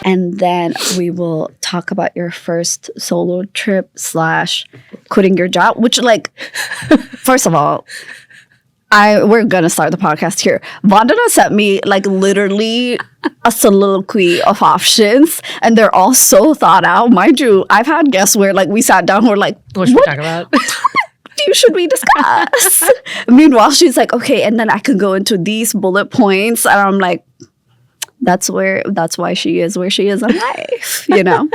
And then we will talk about your first solo trip / quitting your job, which, like, first of all, we're going to start the podcast here. Vandana sent me, like, literally a soliloquy of options, and they're all so thought out. Mind you, I've had guests where, like, we sat down, we're like, what should we talk about? Should we discuss? Meanwhile, she's like, okay, and then I can go into these bullet points, and I'm like, that's why she is where she is in life, you know?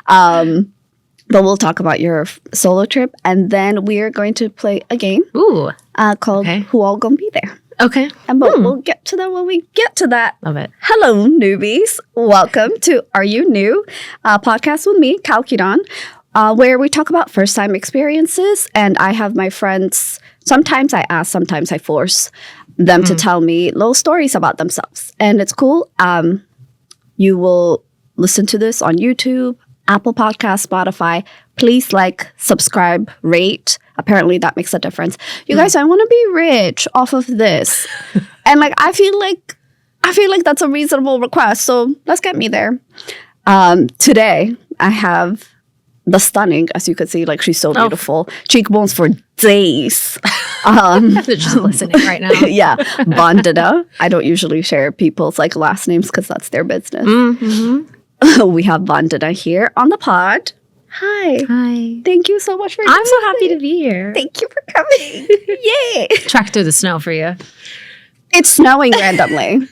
But we'll talk about your solo trip, and then we are going to play a game called Who All Gonna Be There? Okay. And we'll get to that when we get to that. Love it. Hello, newbies. Welcome to Are You New? Podcast with me, Kalkidan, where we talk about first-time experiences, and I have my friends. Sometimes I ask, sometimes I force them to tell me little stories about themselves. And it's cool. You will listen to this on YouTube, Apple Podcasts, Spotify. Please like, subscribe, rate. Apparently that makes a difference. You guys, I want to be rich off of this. And like I feel like that's a reasonable request. So let's get me there. Today I have the stunning, as you could see, like she's so beautiful. Cheekbones for days. They're just listening right now. Yeah. Vandana. I don't usually share people's like last names because that's their business. Mm-hmm. We have Vandana here on the pod. Hi. Hi. Thank you so much for I'm so happy to be here. Thank you for coming. Yay. Track through the snow for you. It's snowing randomly.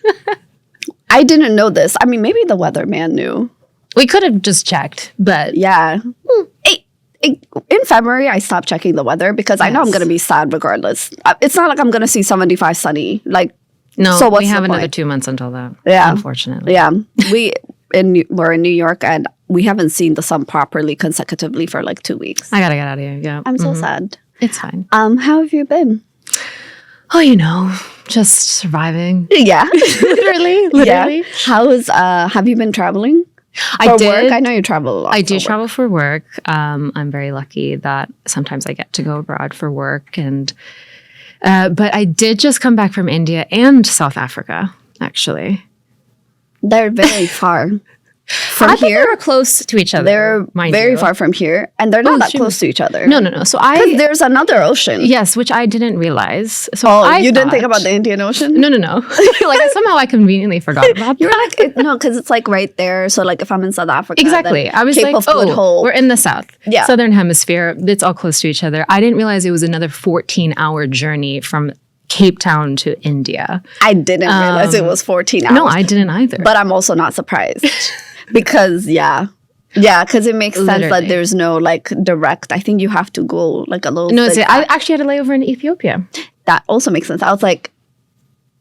I didn't know this. I mean, maybe the weatherman knew. We could have just checked, but yeah. In February, I stopped checking the weather because I know I'm going to be sad regardless. It's not like I'm going to see 75 sunny. Like, no, so what's we have the another point? 2 months until that. Yeah, unfortunately. Yeah, we're in New York, and we haven't seen the sun properly consecutively for like 2 weeks. I gotta get out of here. Yeah, I'm so sad. It's fine. How have you been? Oh, you know, just surviving. Yeah, literally. Yeah. How is? Have you been traveling? For work? I know you travel a lot. I do travel for work. I'm very lucky that sometimes I get to go abroad for work. And but I did just come back from India and South Africa, actually. They're very far from I think here. they're close to each other. They're very far from here, and they're not that close to each other. No. So because there's another ocean. Yes, which I didn't realize. So you didn't think about the Indian Ocean? No. Like somehow I conveniently forgot about. You're like no, because it's like right there. So like if I'm in South Africa, exactly. I was Cape like, of Good Hope. We're in the south, yeah, southern hemisphere. It's all close to each other. I didn't realize it was another 14-hour journy from Cape Town to India. I didn't realize it was 14 hours. No, I didn't either. But I'm also not surprised because because it makes sense that there's no like direct. I think you have to go like a little. No, I actually had a layover in Ethiopia. That also makes sense. I was like,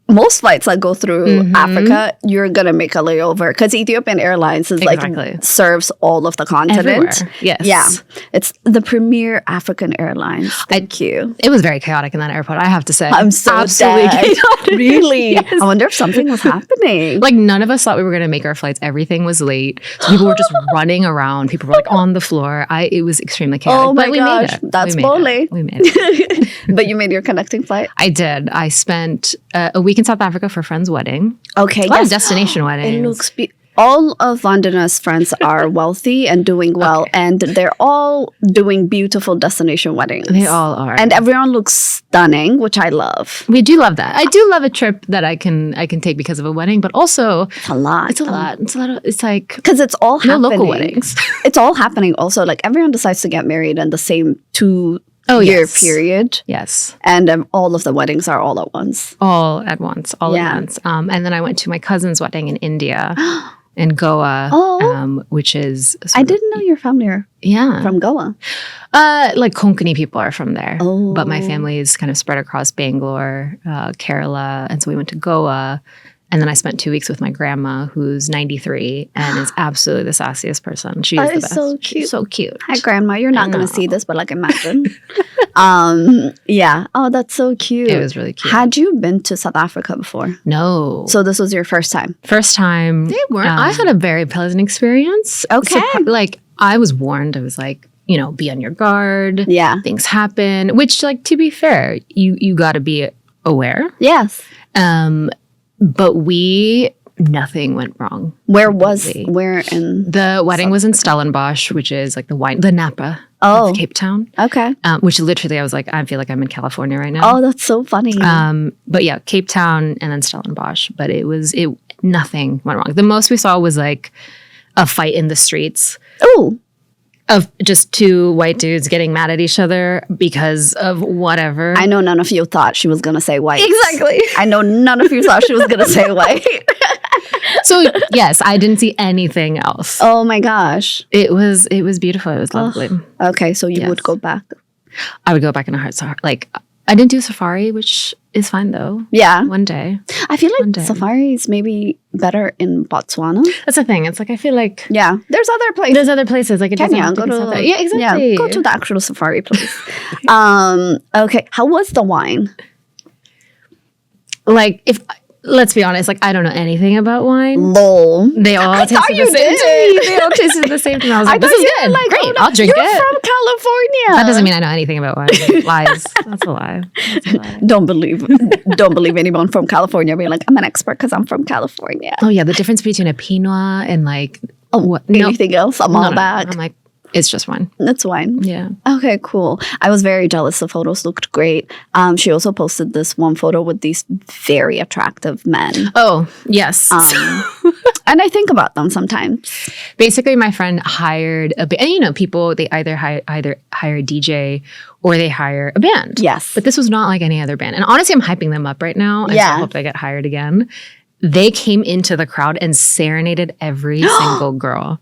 most flights that go through Africa, you're gonna make a layover because Ethiopian Airlines is like serves all of the continent. Everywhere. Yes, yeah, it's the premier African airlines. Thank you. It was very chaotic in that airport, I have to say. I'm so absolutely chaotic. Really? Yes. I wonder if something was happening. Like none of us thought we were gonna make our flights. Everything was late. So people were just running around. People were like on the floor. It was extremely chaotic. Oh my gosh, made it. That's bully. We made it. But you made your connecting flight? I did. I spent a week in South Africa for a friend's wedding. Okay, a lot of destination weddings. It looks all of Vandana's friends are wealthy and doing well, and they're all doing beautiful destination weddings. They all are. And everyone looks stunning, which I love. We do love that. I do love a trip that I can take because of a wedding, but also it's a lot. It's a lot. It's like because it's all happening. No local weddings. It's all happening. Also, like everyone decides to get married in the same 2-year period. Yes. And all of the weddings are all at once. All at once. And then I went to my cousin's wedding in India. In Goa, which is... I didn't know your family are from Goa. Like Konkani people are from there. Oh. But my family is kind of spread across Bangalore, Kerala. And so we went to Goa. And then I spent 2 weeks with my grandma, who's 93 and is absolutely the sassiest person. She is the best. So cute. She's so cute. Hi, Grandma. You're not going to see this, but like imagine. Yeah. Oh, that's so cute. It was really cute. Had you been to South Africa before? No. So this was your first time? First time. They weren't. I had a very pleasant experience. Okay. Like I was warned. I was like, be on your guard. Yeah. Things happen. Which, like, to be fair, you got to be aware. Yes. But we nothing went wrong. Where completely. in? The wedding was in Stellenbosch, which is like the Napa Oh. of Cape Town. Okay. Which literally I was like, I feel like I'm in California right now. Oh, that's so funny. But yeah, Cape Town and then Stellenbosch. But nothing went wrong. The most we saw was like a fight in the streets Oh, of just two white dudes getting mad at each other because of whatever. I know none of you thought she was going to say white. Exactly. I know none of you thought she was going to say white. So yes, I didn't see anything else. Oh my gosh. It was beautiful. It was lovely. Okay, so you would Yes. go back. I would go back in a heartbeat. Like I didn't do safari, which is fine though. Yeah. One day. I feel One like day. safari is maybe better in Botswana. That's the thing. It's like I feel like Yeah. There's other places. there's other places. Like it doesn't Kenya, have to go be to South Africa. Yeah, exactly. Yeah, go to the actual safari place. Okay. How was the wine? Like if let's be honest, like I don't know anything about wine. Lol. They all thought tasted you the same did. to me. They all tasted the same to me. I was like, this thought is you good. were like, Great. oh, no, I'll drink you're it. from California. That doesn't mean I know anything about wine. Lies. That's a lie. That's a lie. Don't believe anyone from California being like, I'm an expert because I'm from California. Oh yeah, the difference between a Pinot and like what? No, Anything else? I'm all back. I'm like, it's just wine. That's wine. Yeah. Okay, cool. I was very jealous. The photos looked great. She also posted this one photo with these very attractive men. Oh yes. And I think about them sometimes. Basically, my friend hired a band. And you know, people they either hire a DJ or they hire a band. Yes. But this was not like any other band. And honestly, I'm hyping them up right now. And so Yeah. I hope they get hired again. They came into the crowd and serenaded every single girl.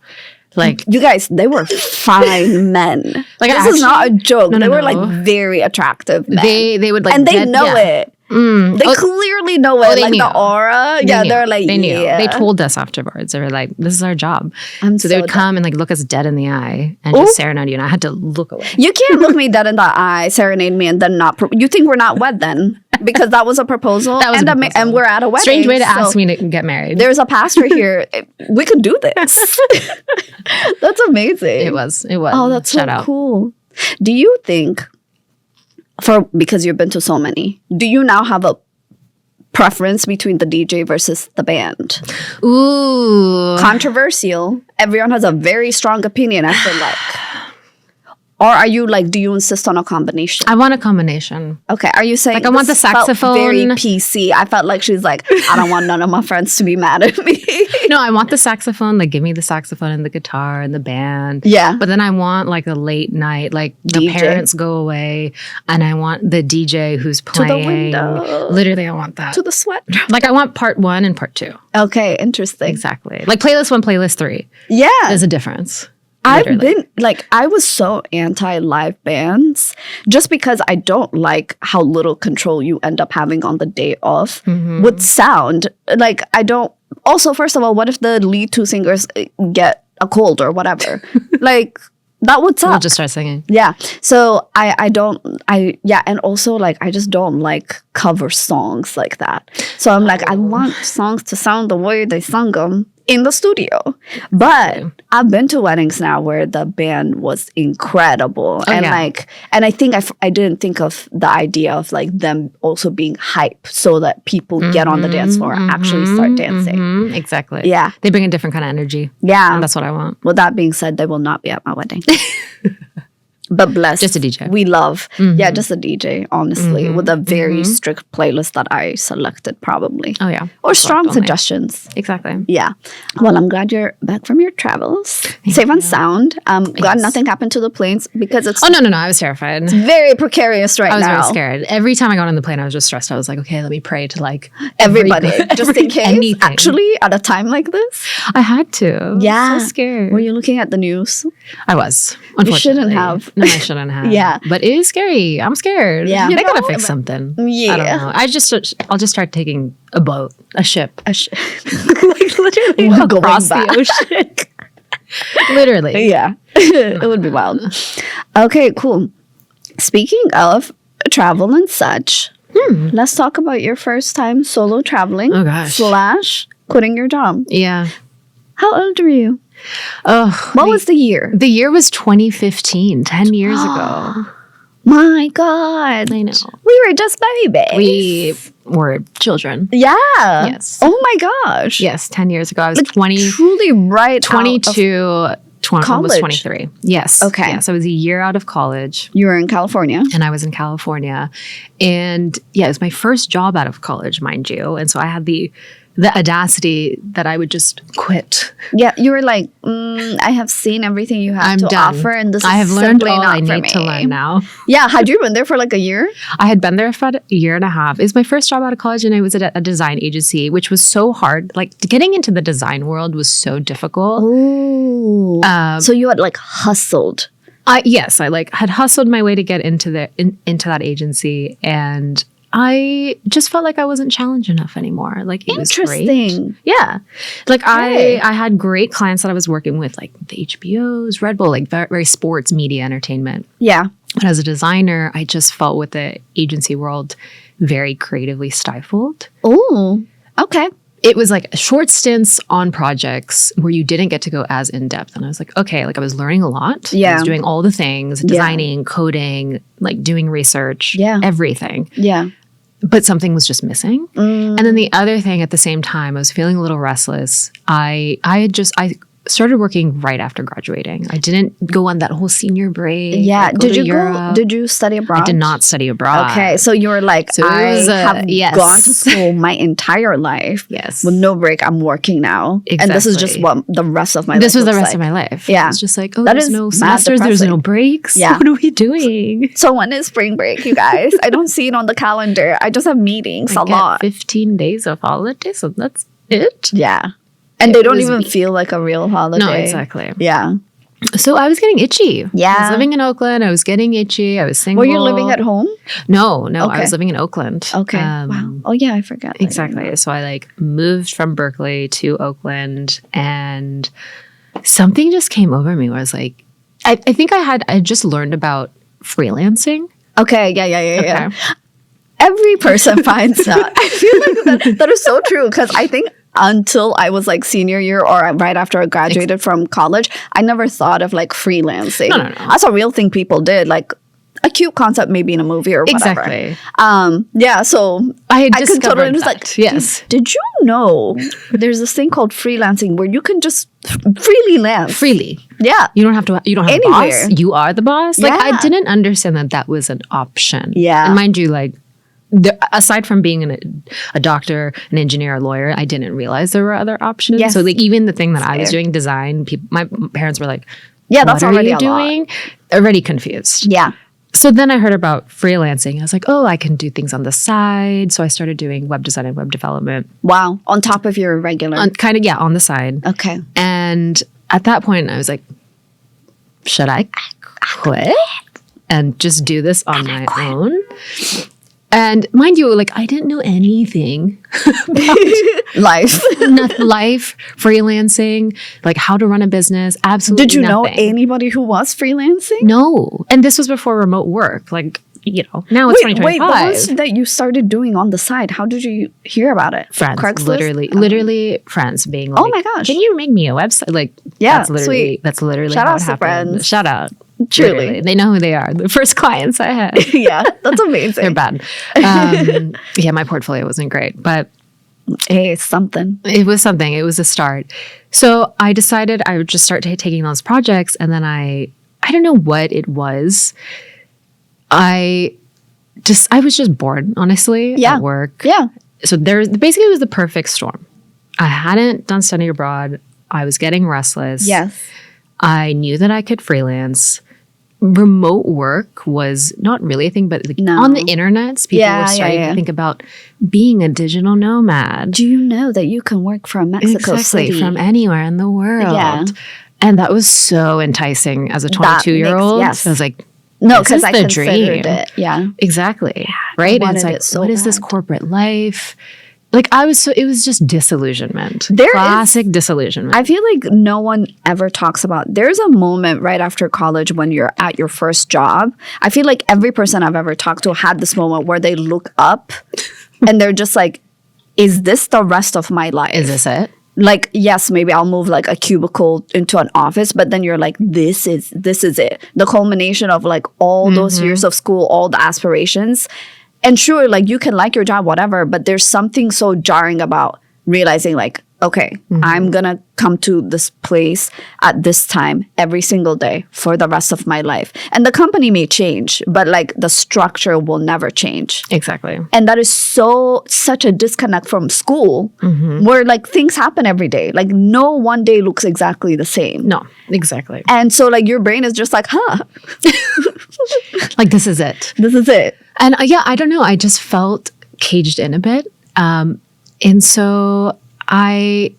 Like You guys, they were fine men. Like, this is not a actually- joke. No, no, they were no. like very attractive men. they would like and they get- know yeah. it. They clearly know it. they Like knew. the aura. They Yeah, knew. they're like, they knew. yeah. They told us afterwards. They were like, "This is our job." I'm So they would so come and like look us dead in the eye and just serenade you, and I had to look away. You can't look me dead in the eye, serenade me, and then not. You think we're not wed then? Because that was a proposal. That was and a a proposal. and we're at a wedding. Strange way to so ask me to get married. There's a pastor here. We could do this. That's amazing. It was. Oh, that's Shout so out. cool. Do you think, because you've been to so many, do you now have a preference between the DJ versus the band? Ooh. Controversial. Everyone has a very strong opinion, I feel like. Or are you like, do you insist on a combination? I want a combination. Okay, are you saying Like, I want this the felt saxophone. very PC? I felt like she's like, I don't want none of my friends to be mad at me. No, I want the saxophone. Like, give me the saxophone and the guitar and the band. Yeah. But then I want like a late night, like the DJ. parents go away, and I want the DJ who's the playing. window. Literally, I want that. To the sweat. Like, I want part 1 and part 2. Okay, interesting. Exactly. Like playlist 1, playlist 3. Yeah. There's a difference. I've Literally. been like, I was so anti live bands just because I don't like how little control you end up having on the day off with sound. Like, I don't. Also, first of all, what if the lead 2 singers get a cold or whatever? Like, that would suck. We'll just start singing. Yeah. So and also like I just don't like cover songs like that. So I'm like, I want songs to sound the way they sung them in the studio. But I've been to weddings now where the band was incredible. And yeah. like, and I think I didn't think of the idea of like them also being hype so that people get on the dance floor and actually start dancing. Mhm, exactly. Yeah. They bring a different kind of energy. Yeah. And that's what I want. With that being said, they will not be at my wedding. But bless. Just a DJ. We love. Yeah, just a DJ, honestly, with a very strict playlist that I selected probably. Oh, yeah. Or strong Select only. suggestions. Exactly. Yeah. Well, I'm glad you're back from your travels. Safe and sound. Glad nothing happened to the planes because it's Oh, no. I was terrified. very precarious right I was now. very scared. Every time I got on the plane, I was just stressed. I was like, okay, let me pray to like Everybody, just in case. anything. Actually, at a time like this. I had to. I was Yeah. so scared. Were you looking at the news? I was. You shouldn't Unfortunately. have. No, I shouldn't have. Yeah. But it is scary. I'm scared. Yeah. They gotta No, fix something. Yeah. I don't know. I'll just start taking a boat, a ship. Like literally Across the ocean. Literally. Yeah, it would be wild. Okay, cool. Speaking of travel and such, let's talk about your first time solo traveling. Oh, gosh. / quitting your job. Yeah. How old were you? Oh, What was the year? the year was 2015, 10 years ago. My God. I know. We were just babies. We were children. Yeah. Yes. Oh my gosh. Yes, 10 years ago. I was Like 20, truly right 22, 20, almost college. 23. Yes. Okay. Yes, I was a year out of college. You were in California. And I was in California. And yeah, it was my first job out of college, mind you. And so I had the audacity that I would just quit. Yeah, you were like, I have seen everything you have I'm to done. offer, and this I have is learned simply all not I for need me. to learn now. Yeah, had you been there for like a year? I had been there for about a year and a half. It was my first job out of college, and I was at a design agency, which was so hard. Like getting into the design world was so difficult. Oh, so you had like hustled. Yes, I like had hustled my way to get into into that agency, and I just felt like I wasn't challenged enough anymore. Like it was great. Interesting. Yeah. Like Okay. I had great clients that I was working with, like the HBOs, Red Bull, like very, very sports media entertainment. Yeah. But as a designer, I just felt with the agency world very creatively stifled. Oh, okay. It was like short stints on projects where you didn't get to go as in depth. And I was like, okay, like I was learning a lot. I Yeah. was doing all the things, designing, coding, like doing research, Yeah. everything. Yeah. But something was just missing. And then the other thing at the same time, I was feeling a little restless. I started working right after graduating. I didn't go on that whole senior break. Yeah. go Did to you go? Europe. Did you study abroad? I did not study abroad. Okay, so you were like, So it I was, have yes. gone to school my entire life. Yes. With no break, I'm working now. And this is just Exactly. what the rest of my life This was the looks rest of like. my life. Yeah. It's just like, oh, That there's is no mad semesters, there's no depressing. breaks. Yeah. What are we doing? So when is spring break, you guys? I don't see it on the calendar. I just have meetings I a get lot. 15 days of holiday, so that's it. Yeah. And they don't was even weak. feel like a real holiday. No, exactly. Yeah. So I was getting itchy. Yeah. I was living in Oakland. I was getting itchy. I was single. Were you living at home? No, I Okay. was living in Oakland. Okay. Wow. Oh, yeah, I forgot. that you Exactly. were- So I like moved from Berkeley to Oakland, and something just came over me where I was like, I think I just learned about freelancing. Okay. Yeah. Okay. Every person finds that. I feel like that is so true because I think until I was like senior year or right after I graduated from college, I never thought of like freelancing. No. That's a real thing people did. Like a cute concept maybe in a movie or whatever. Exactly. Yeah. So I had could discovered totally just that. like, Yes. Did you know there's this thing called freelancing where you can just freely lance? Freely. Yeah. You don't have a Anywhere. boss. You are the boss. Like Yeah. I didn't understand that was an option. Yeah. And mind you, like aside from being a doctor, an engineer, a lawyer, I didn't realize there were other options. Yes. So like even the thing that I was Fair. doing, design, my parents were like, Yeah, "What that's are already you a lot. doing?" Already confused. Yeah. So then I heard about freelancing. I was like, oh, I can do things on the side. So I started doing web design and web development, Wow. On top of your regular. on the side. Okay. And at that point, I was like, should I quit and just do this on my own? And mind you, like I didn't know anything Life. about life, freelancing, like how to run a business. Absolutely Did you know nothing. anybody who was freelancing? No. And this was before remote work. Like, now it's Wait, 2025. what was that you started doing on the side? How did you hear about it? Friends, Craigslist? literally friends being like, Oh my gosh. can you make me a website? Like, Yeah, that's literally Shout how it outs to happened. friends. Shout out. Truly. Literally. They know who they are. The first clients I had. Yeah, that's amazing. They're bad. Yeah, my portfolio wasn't great, but Hey, it's something. it was something. It was a start. So I decided I would just start taking those projects, and then I don't know what it was. I was just bored, honestly, Yeah. at work. Yeah. So basically it was the perfect storm. I hadn't done study abroad. I was getting restless. Yes. I knew that I could freelance. Remote work was not really a thing, but like No. on the internet, people Yeah, were starting yeah. to think about being a digital nomad. Do you know that you can work from Mexico Exactly, City? from anywhere in the world. Yeah. And that was so enticing as a 22-year-old. yes. I was like, No, this because is I the considered dream. it. Yeah. Exactly. Right? And wanted it's like, it so what is this bad. corporate life? Like it was just disillusionment. There is- Classic disillusionment. I feel like no one ever talks about there's a moment right after college when you're at your first job. I feel like every person I've ever talked to had this moment where they look up and they're just like, is this the rest of my life? Is this it? like, yes, maybe I'll move like a cubicle into an office, but then you're like, this is it. The culmination of like all those years of school, all the aspirations. And sure, like you can like your job, whatever, but there's something so jarring about realizing like, okay, I'm going to come to this place at this time every single day for the rest of my life. And the company may change, but like the structure will never change. Exactly. And that is such a disconnect from school where like things happen every day. Like no one day looks exactly the same. No, exactly. And so like your brain is just like, Like this is it. this is it. And yeah, I don't know. I just felt caged in a bit. And so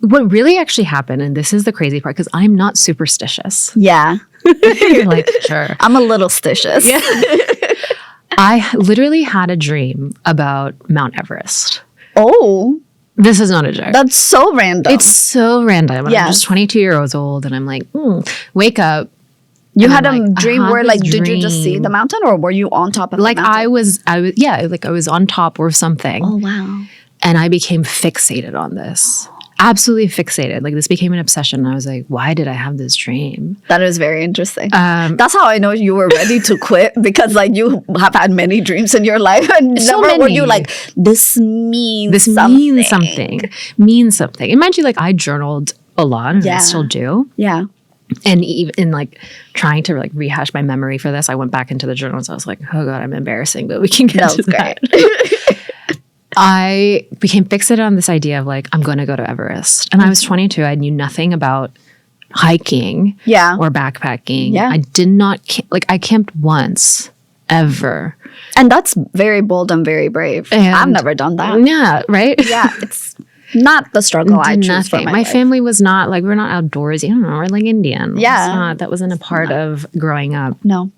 what really actually happened, and this is the crazy part, because I'm not superstitious. Yeah. You're like, sure. I'm a little stitious. Yeah. I literally had a dream about Mt.Everest. Oh, This is not a joke. that's so random. It's so random. Yes. I'm just 22 years old, and I'm like, wake up. you and had I'm a like, I dream had where this like, did you just see dream. the mountain or were you on top of Like the mountain? I was, yeah, like I was on top or something. Oh, wow. And I became fixated on this. Absolutely fixated. Like this became an obsession. And I was like, why did I have this dream? That is very interesting. That's how I know you were ready to quit because like you have had many dreams in your life and So never were many. you like, this means This something. means something. Means something. And mind you, like I journaled a lot and Yeah. I still do. Yeah. And even in like trying to like rehash my memory for this, I went back into the journals. I was like, oh God, I'm embarrassing, but we can get That to was that. great. I became fixated on this idea of like, I'm going to go to Everest. And I was 22. I knew nothing about hiking Yeah. or backpacking. Yeah. I did not, I camped once, ever. And that's very bold and very brave. And- I've never done that. Yeah, right? Yeah. It's not the struggle I Did choose for nothing. my My life. family was not like, we're not outdoorsy. I don't know. We're like Indian. Yeah. That wasn't a part of growing up. No.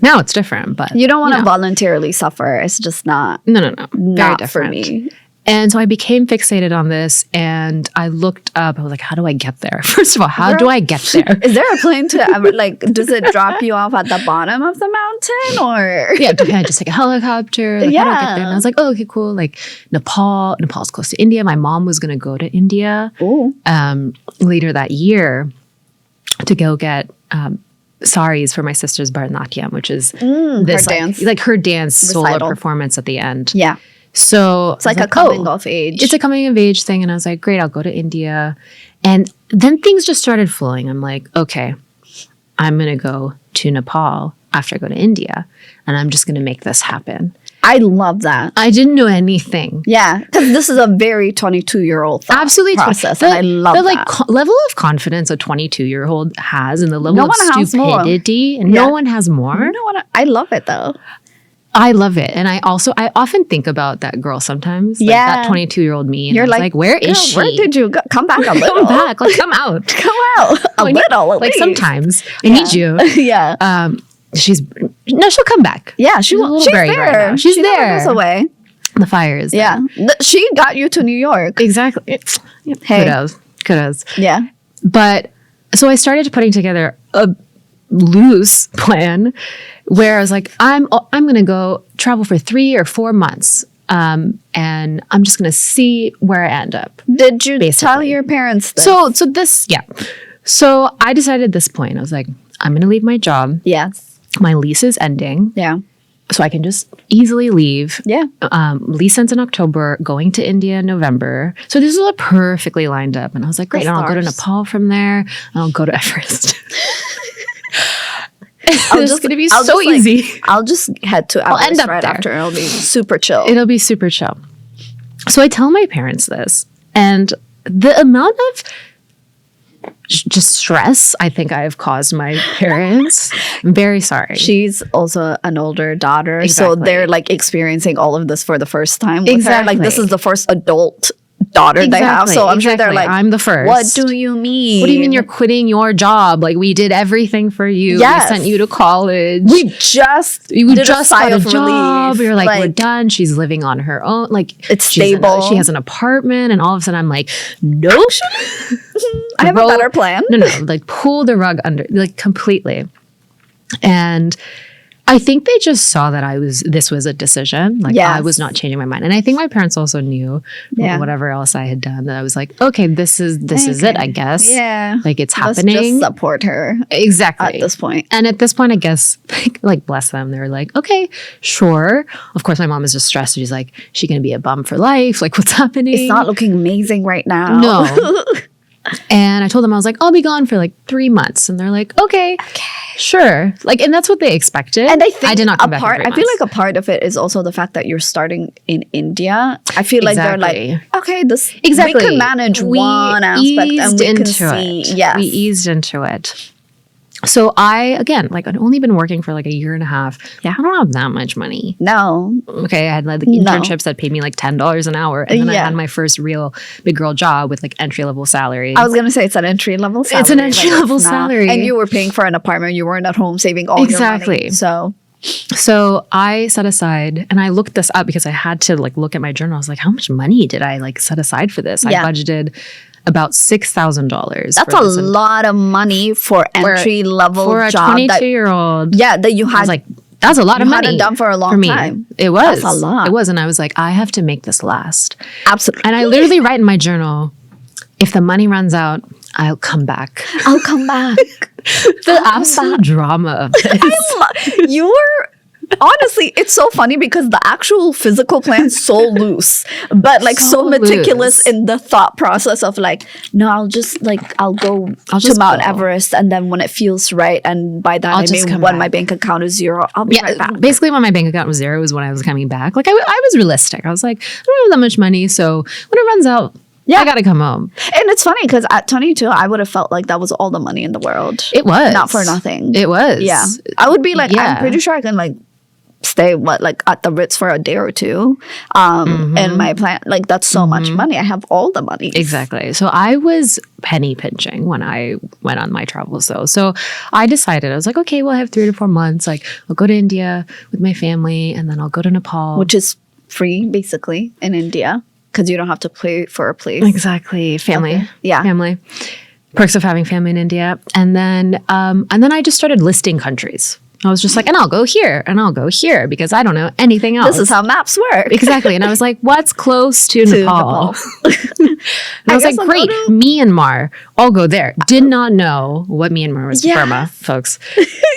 Now it's different, but You don't want to voluntarily suffer. It's just not No. Very not different. for me. And so I became fixated on this and I looked up, I was like, how do I get there? First of all, how do I get there? Is there a plane to ever like does it drop you off at the bottom of the mountain or Yeah, can I just take a helicopter? Like, how do I get there? And I was like, oh, okay, cool. Like Nepal's close to India. My mom was going to go to India Ooh. later that year to go get saris for my sister's Bharatanatyam, which is this her dance. like her dance solo Recital. performance at the end. Yeah. So It's like a coming of age. It's a coming of age thing. And I was like, great, I'll go to India. And then things just started flowing. I'm like, okay, I'm going to go to Nepal after I go to India. And I'm just going to make this happen. I love that. I didn't know anything. Yeah, because this is a very 22-year-old Absolutely. process, and I love the that. level of confidence a 22-year-old has and the level No of one has more. stupidity. And Yeah. no one has more. You know what? I love it though. I love it. And I often think about that girl sometimes. Like Yeah. that 22-year-old me. And You're I was like, where is "Girl, she? Where did you go? Come back a little. Come back. Like, come out. Come out a I need- little. At Like least. sometimes I need you. Yeah. She'll come back. Yeah. she's a little She's berry there. right now. She's she never there. goes away. The fire is there. Yeah. She got you to New York. Exactly. Hey. Kudos. Yeah. But so I started putting together a loose plan where I was like, I'm going to go travel for 3 or 4 months. And I'm just going to see where I end up. Did you tell Basically. your parents this? So I decided at this point, I was like, I'm going to leave my job. Yes. My lease is ending. Yeah. So I can just easily leave. Yeah. Lease ends in October, going to India in November. So this is all perfectly lined up. And I was like, great, The and I'll go to stars. Nepal from there. And I'll go to Everest. I'll It's just- going to be I'll so just, like, easy. I'll just head to Everest end up right there. after. It'll be super chill. It'll be super chill. So I tell my parents this. And the amount of just stress I think I have caused my parents, I'm very sorry. She's also an older daughter, so Exactly. they're like experiencing all of this for the first time with her. Like this Exactly. is the first adult daughter they have, so I'm sure they're like, I'm the first. "What do you mean? What do you mean you're quitting your job? Like we did everything for you. Yes. We sent you to college. We just We did just a sigh got a of job. relief. We were like, we're done. She's living on her own. Like It's she's stable. she has an apartment, and all of a sudden I'm like, nope. I have a Throw- better plan. No, like pull the rug under, like completely. And I think they just saw that this was a decision. Like Yes. I was not changing my mind. And I think my parents also knew whatever else I had done that I was like, okay, this is it, I guess. Yeah. Like it's Let's happening. just support her Exactly. at this point. And at this point, I guess, like bless them, they were like, okay, sure. Of course, my mom is just stressed. She's like, she going to be a bum for life? Like what's happening? It's not looking amazing right now. No. And I told them, I was like, I'll be gone for like 3 months. And they're like, okay, sure. Like, and that's what they expected. And I think I did not come back in 3 I feel months. like a part of it is also the fact that you're starting in India. I feel like they're Exactly. like, okay, this Exactly. we can manage one aspect and we can see. Yes. We eased into it. So I, again, like I'd only been working for like a year and a half. Yeah. I don't have that much money. No. Okay. I had like No. internships that paid me like $10 an hour. And then I Yeah. had my first real big girl job with like entry level salary. I was gonna say it's an entry level salary. It's an entry-level it's not. salary. And you were paying for an apartment. You weren't at home saving all Exactly. your money. So I set aside, and I looked this up because I had to like look at my journal. I was like, how much money did I like set aside for this? Yeah. I budgeted about $6,000. That's a lot of money for entry level for a job. 22-year-old. That you I had was like, that's a lot of money. hadn't done for a long me. time. It was. That's a lot. It was. And I was like, I have to make this last. Absolutely. And I literally write in my journal, if the money runs out, I'll come back. I'll come back. The absolute drama of this. You were honestly, it's so funny because the actual physical plan's so loose, but like so So meticulous loose. in the thought process of like, no, I'll just go to just Mount go. Everest, and then when it feels right, and by that I'll I just mean come when my back. bank account is zero, I'll be right back. Basically when my bank account was zero was when I was coming back. Like I was realistic. I was like, I don't have that much money, so when it runs out, I gotta come home. And it's funny because at 22, I would have felt like that was all the money in the world. It was Not for nothing. It was. Yeah. I would be like, I'm Yeah. pretty sure I can like stay like at the Ritz for a day or two. And my plan, like that's so much money. I have all the money. Exactly. So I was penny pinching when I went on my travels though. So I decided, I was like, okay, well, I have 3 to 4 months. Like I'll go to India with my family and then I'll go to Nepal. Which is free basically in India because you don't have to pay for a place. Exactly. Family. Okay. Yeah. Family. Perks of having family in India. And then I just started listing countries. I was just like, and I'll go here and I'll go here because I don't know anything else. This is how maps work. Exactly. And I was like, what's close to Nepal? And I was like, guess I'll great, go to- Myanmar. I'll go there. Did not know what Myanmar was. Yes. Burma, folks.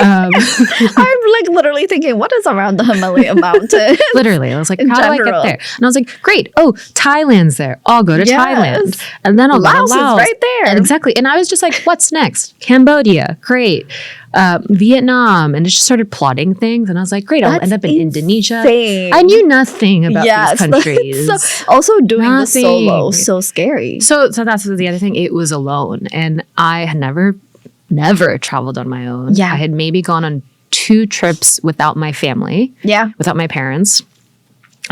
I'm like literally thinking, what is around the Himalayan mountain? Literally. I was like, In how do I general. get there? And I was like, great. Oh, Thailand's there. I'll go to Yes. Thailand. And then I'll Laos go is to Laos. right there. And exactly. And I was just like, what's next? Cambodia. Great. Vietnam. And it just started plotting things. And I was like, great. I'll That's end up in Indonesia. insane. I knew nothing about Yes. these countries. So, also doing this solo, Nothing. so scary. So that's the other thing. It was alone, and I had never traveled on my own. Yeah. I had maybe gone on 2 trips without my family, Yeah. without my parents,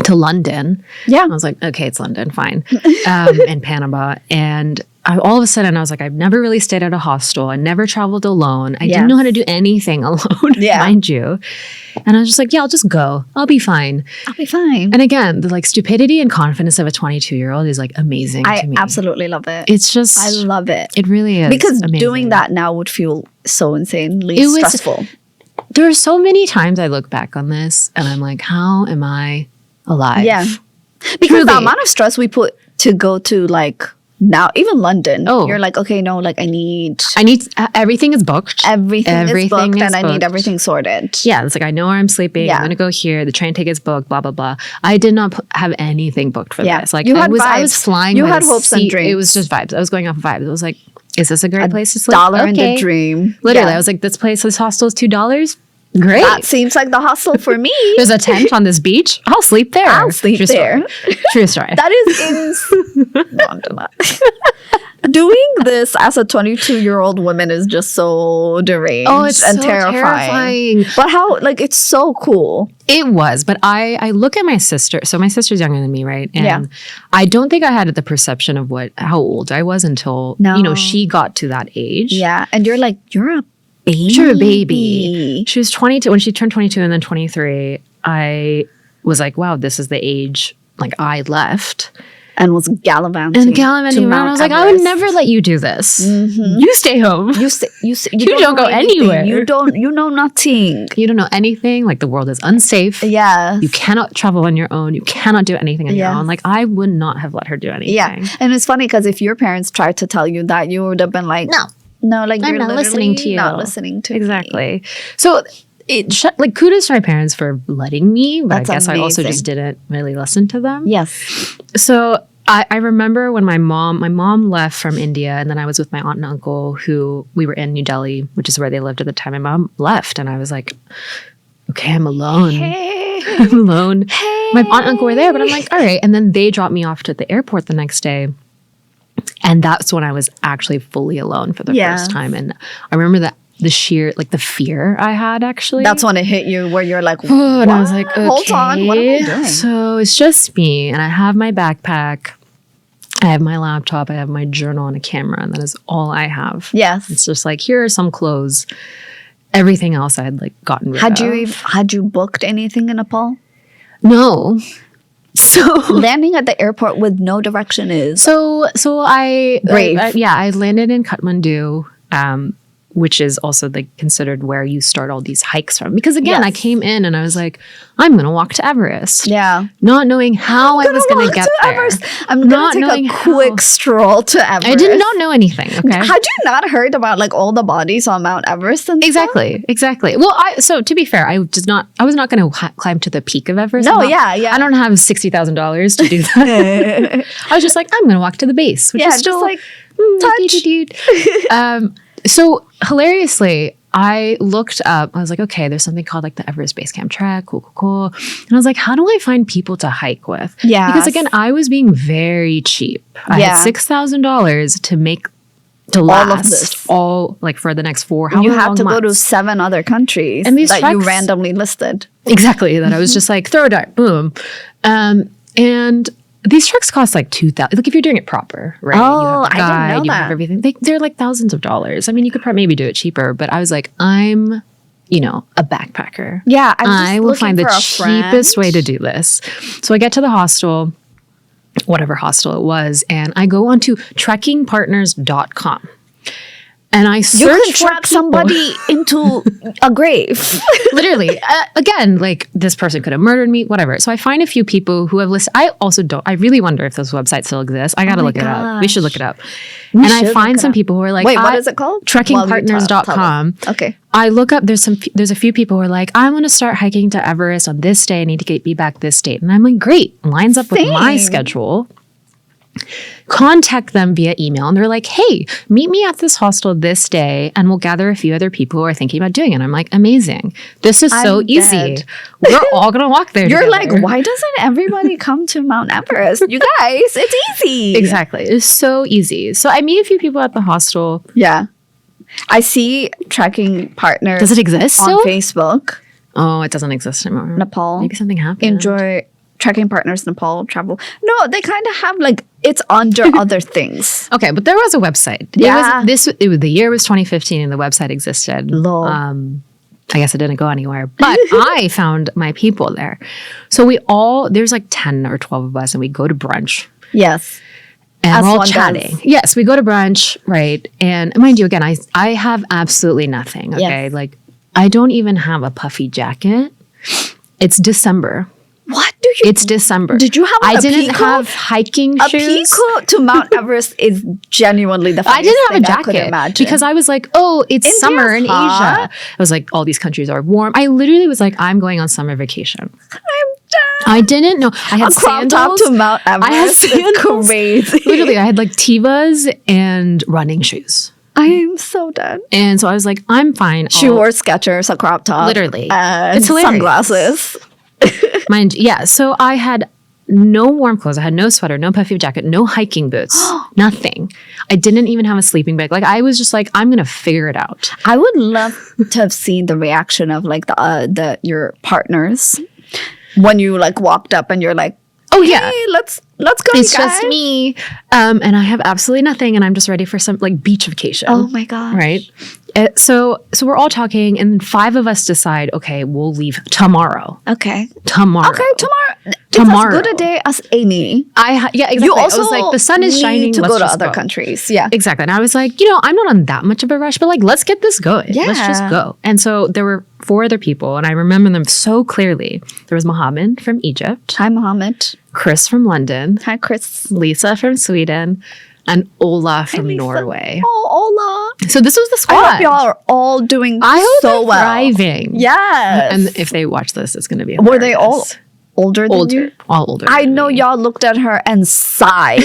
to London. Yeah. I was like, okay, it's London, fine, and Panama, and all of a sudden I was like, I've never really stayed at a hostel. I never traveled alone. I didn't know how to do anything alone, Yeah. mind you. And I was just like, yeah, I'll just go. I'll be fine. I'll be fine. And again, the like stupidity and confidence of a 22-year-old is like amazing I to me. absolutely love it. It's just, I love it. it really is. Because amazing. doing that now would feel so insanely It was- stressful. There are so many times I look back on this and I'm like, how am I alive? Yeah. Because the Truly. amount of stress we put to go to like now, even London, Oh. you're like, okay, no, like I need everything is booked. everything is Everything booked is and I need booked. everything sorted. Yeah, it's like I know where I'm sleeping. Yeah. I'm gonna go here. The train ticket's booked. Blah blah blah. I did not have anything booked for Yeah. this. Like You had I was vibes. flying. You by had the hopes and seat. dreams. It was just vibes. I was going off of vibes. It was like, is this a great place to sleep? Dollar in Okay. the dream. Literally, Yeah. I was like, this hostel is $2. Great. That seems like the hostel for me. There's a tent on this beach. I'll sleep there. I'll sleep True story. there. True story. That is Vandana. Doing this as a 22-year-old woman is just so deranged and so terrifying. But how, like, it's so cool. It was, but I look at my sister. So my sister's younger than me, right? And Yeah. I don't think I had the perception of how old I was until No. she got to that age. Yeah. And you're like, you're a baby. You're a baby. She was 22 when she turned 22 and then 23. I was like, wow, this is the age like I left. And was gallivanting. And gallivanting to around. Mount I was like, I Everest. would never let you do this. You stay home. You don't go know anything. anywhere. You know nothing. You don't know anything. Like, the world is unsafe. Yeah. You cannot travel on your own. You cannot do anything on your own. Like, I would not have let her do anything. Yeah. And it's funny because if your parents tried to tell you that, you would have been like, no, like, I'm you're not listening to you. not listening to me. Exactly. So like, kudos to my parents for letting me, but That's I guess I also amazing. just didn't really listen to them. Yes. So I remember when my mom left from India, and then I was with my aunt and uncle, who we were in New Delhi, which is where they lived at the time. My mom left, and I was like, okay, I'm alone. Hey. I'm alone. My aunt and uncle were there, but I'm like, all right. And then they dropped me off to the airport the next day. And that's when I was actually fully alone for the first time. And I remember that the sheer, like, the fear I had, actually. That's when it hit you where you're like, oh, and I was like, okay. Hold on, what am I doing? So it's just me, and I have my backpack, I have my laptop, I have my journal and a camera, and that is all I have. Yes. It's just like, here are some clothes. Everything else I had, like, gotten rid of. Had you booked anything in Nepal? No. So Landing at the airport with no direction is So I brave. I landed in Kathmandu, which is also, like, considered where you start all these hikes from. Because again, I came in and I was like, I'm going to walk to Everest. Yeah. Not knowing how I was going to get there. Everest. I'm going to take a quick stroll to Everest. I did not know anything. Okay. Had you not heard about, like, all the bodies on Mount Everest and stuff? Exactly. Well, so to be fair, I was not going to climb to the peak of Everest. No, yeah. I don't have $60,000 to do that. I was just like, I'm going to walk to the base, which is still just like touch. So hilariously, I looked up, I was like, okay, there's something called, like, the Everest Base Camp Trek, cool. And I was like, how do I find people to hike with? Yeah. Because again, I was being very cheap. I had $6,000 to last all, like, for the next 4 You had to go to 7 other countries and these that you treks, randomly listed. Exactly. That I was just like, throw a dart, boom. And these treks cost like $2,000. Like, if you're doing it proper, right? Oh, you have the guide, I didn't know you that. have everything. They're like thousands of dollars. I mean, you could probably maybe do it cheaper, but I was like, I'm, a backpacker. Yeah, I will find the cheapest way to do this. So I get to the hostel, whatever hostel it was, and I go onto trekkingpartners.com. And I search You can for track people. somebody into a grave. Literally. Again, like, this person could have murdered me, whatever. So I find a few people who have listed. I also don't. I really wonder if this website still exists. I got to look it up. We should look it up. And I find some people who are like, wait, what is it called? Trekkingpartners.com. Okay. I look up, there's a few people who are like, I want to start hiking to Everest on this day. I need to be back this date. And I'm like, great. Lines up with my schedule. Contact them via email, and they're like, hey, meet me at this hostel this day, and we'll gather a few other people who are thinking about doing it. And I'm like, amazing. This is so easy. We're all going to walk there You're together. like, why doesn't everybody come to Mount Everest? You guys, it's easy. Exactly. It's so easy. So I meet a few people at the hostel. Yeah. I see Trekking Partners. Does it exist on still? Facebook? Oh, it doesn't exist anymore. Nepal. Maybe something happened. Enjoy Trekking Partners Nepal travel. No, they kind of have, like, it's under other things. Okay, but there was a website. Yeah. The year was 2015 and the website existed. Lol. I guess it didn't go anywhere, but I found my people there. So there's like 10 or 12 of us, and we go to brunch. Yes. And As we're all one chatting. does. Yes, we go to brunch, right? And mind you, again, I have absolutely nothing, okay? Yes. Like, I don't even have a puffy jacket. It's December. What do you? It's December. Did you have I a didn't peacoat? have hiking A shoes. peacoat to Mount Everest is genuinely the funniest I didn't have a thing I could jacket imagine. because I was like, oh, it's India's summer in hot. Asia. I was like, all these countries are warm. I literally was like, I'm going on summer vacation. I'm done. I didn't know. I had A crop top sandals. to Mount Everest. I had is sandals. crazy. Literally, I had like Tevas and running shoes. I am so done. And so I was like, I'm fine. She wore Skechers, a crop top. Literally. And It's hilarious. sunglasses. So I had no warm clothes. I had no sweater, no puffy jacket, no hiking boots, nothing. I didn't even have a sleeping bag. Like, I was just like, I'm going to figure it out. I would love to have seen the reaction of, like, your partners when you, like, walked up and you're like, Oh, yeah. hey, let's go, It's guys. just me. And I have absolutely nothing. And I'm just ready for some, like, beach vacation. Oh my gosh. Right. So we're all talking, and then 5 of us decide, okay, we'll leave tomorrow. Okay. Tomorrow. Okay, tomorrow. Tomorrow. It's as good a day as any. Yeah, exactly. You also I was like, the sun is need shining. to let's go to just other go. countries. Yeah. Exactly. And I was like, I'm not on that much of a rush, but like, let's get this going. Let's just Yeah. go. And so there were 4 other people, and I remember them so clearly. There was Mohammed from Egypt, Hi, Mohammed. Chris from London, Hi, Chris. Lisa from Sweden, and Ola from Lisa. Norway. Oh, Ola. So this was the squad. I hope y'all are all doing I hope so they're well. thriving. Yes. And if they watch this, it's going to be Were they all hilarious. older than you? All older. I than know me. y'all looked at her and sighed.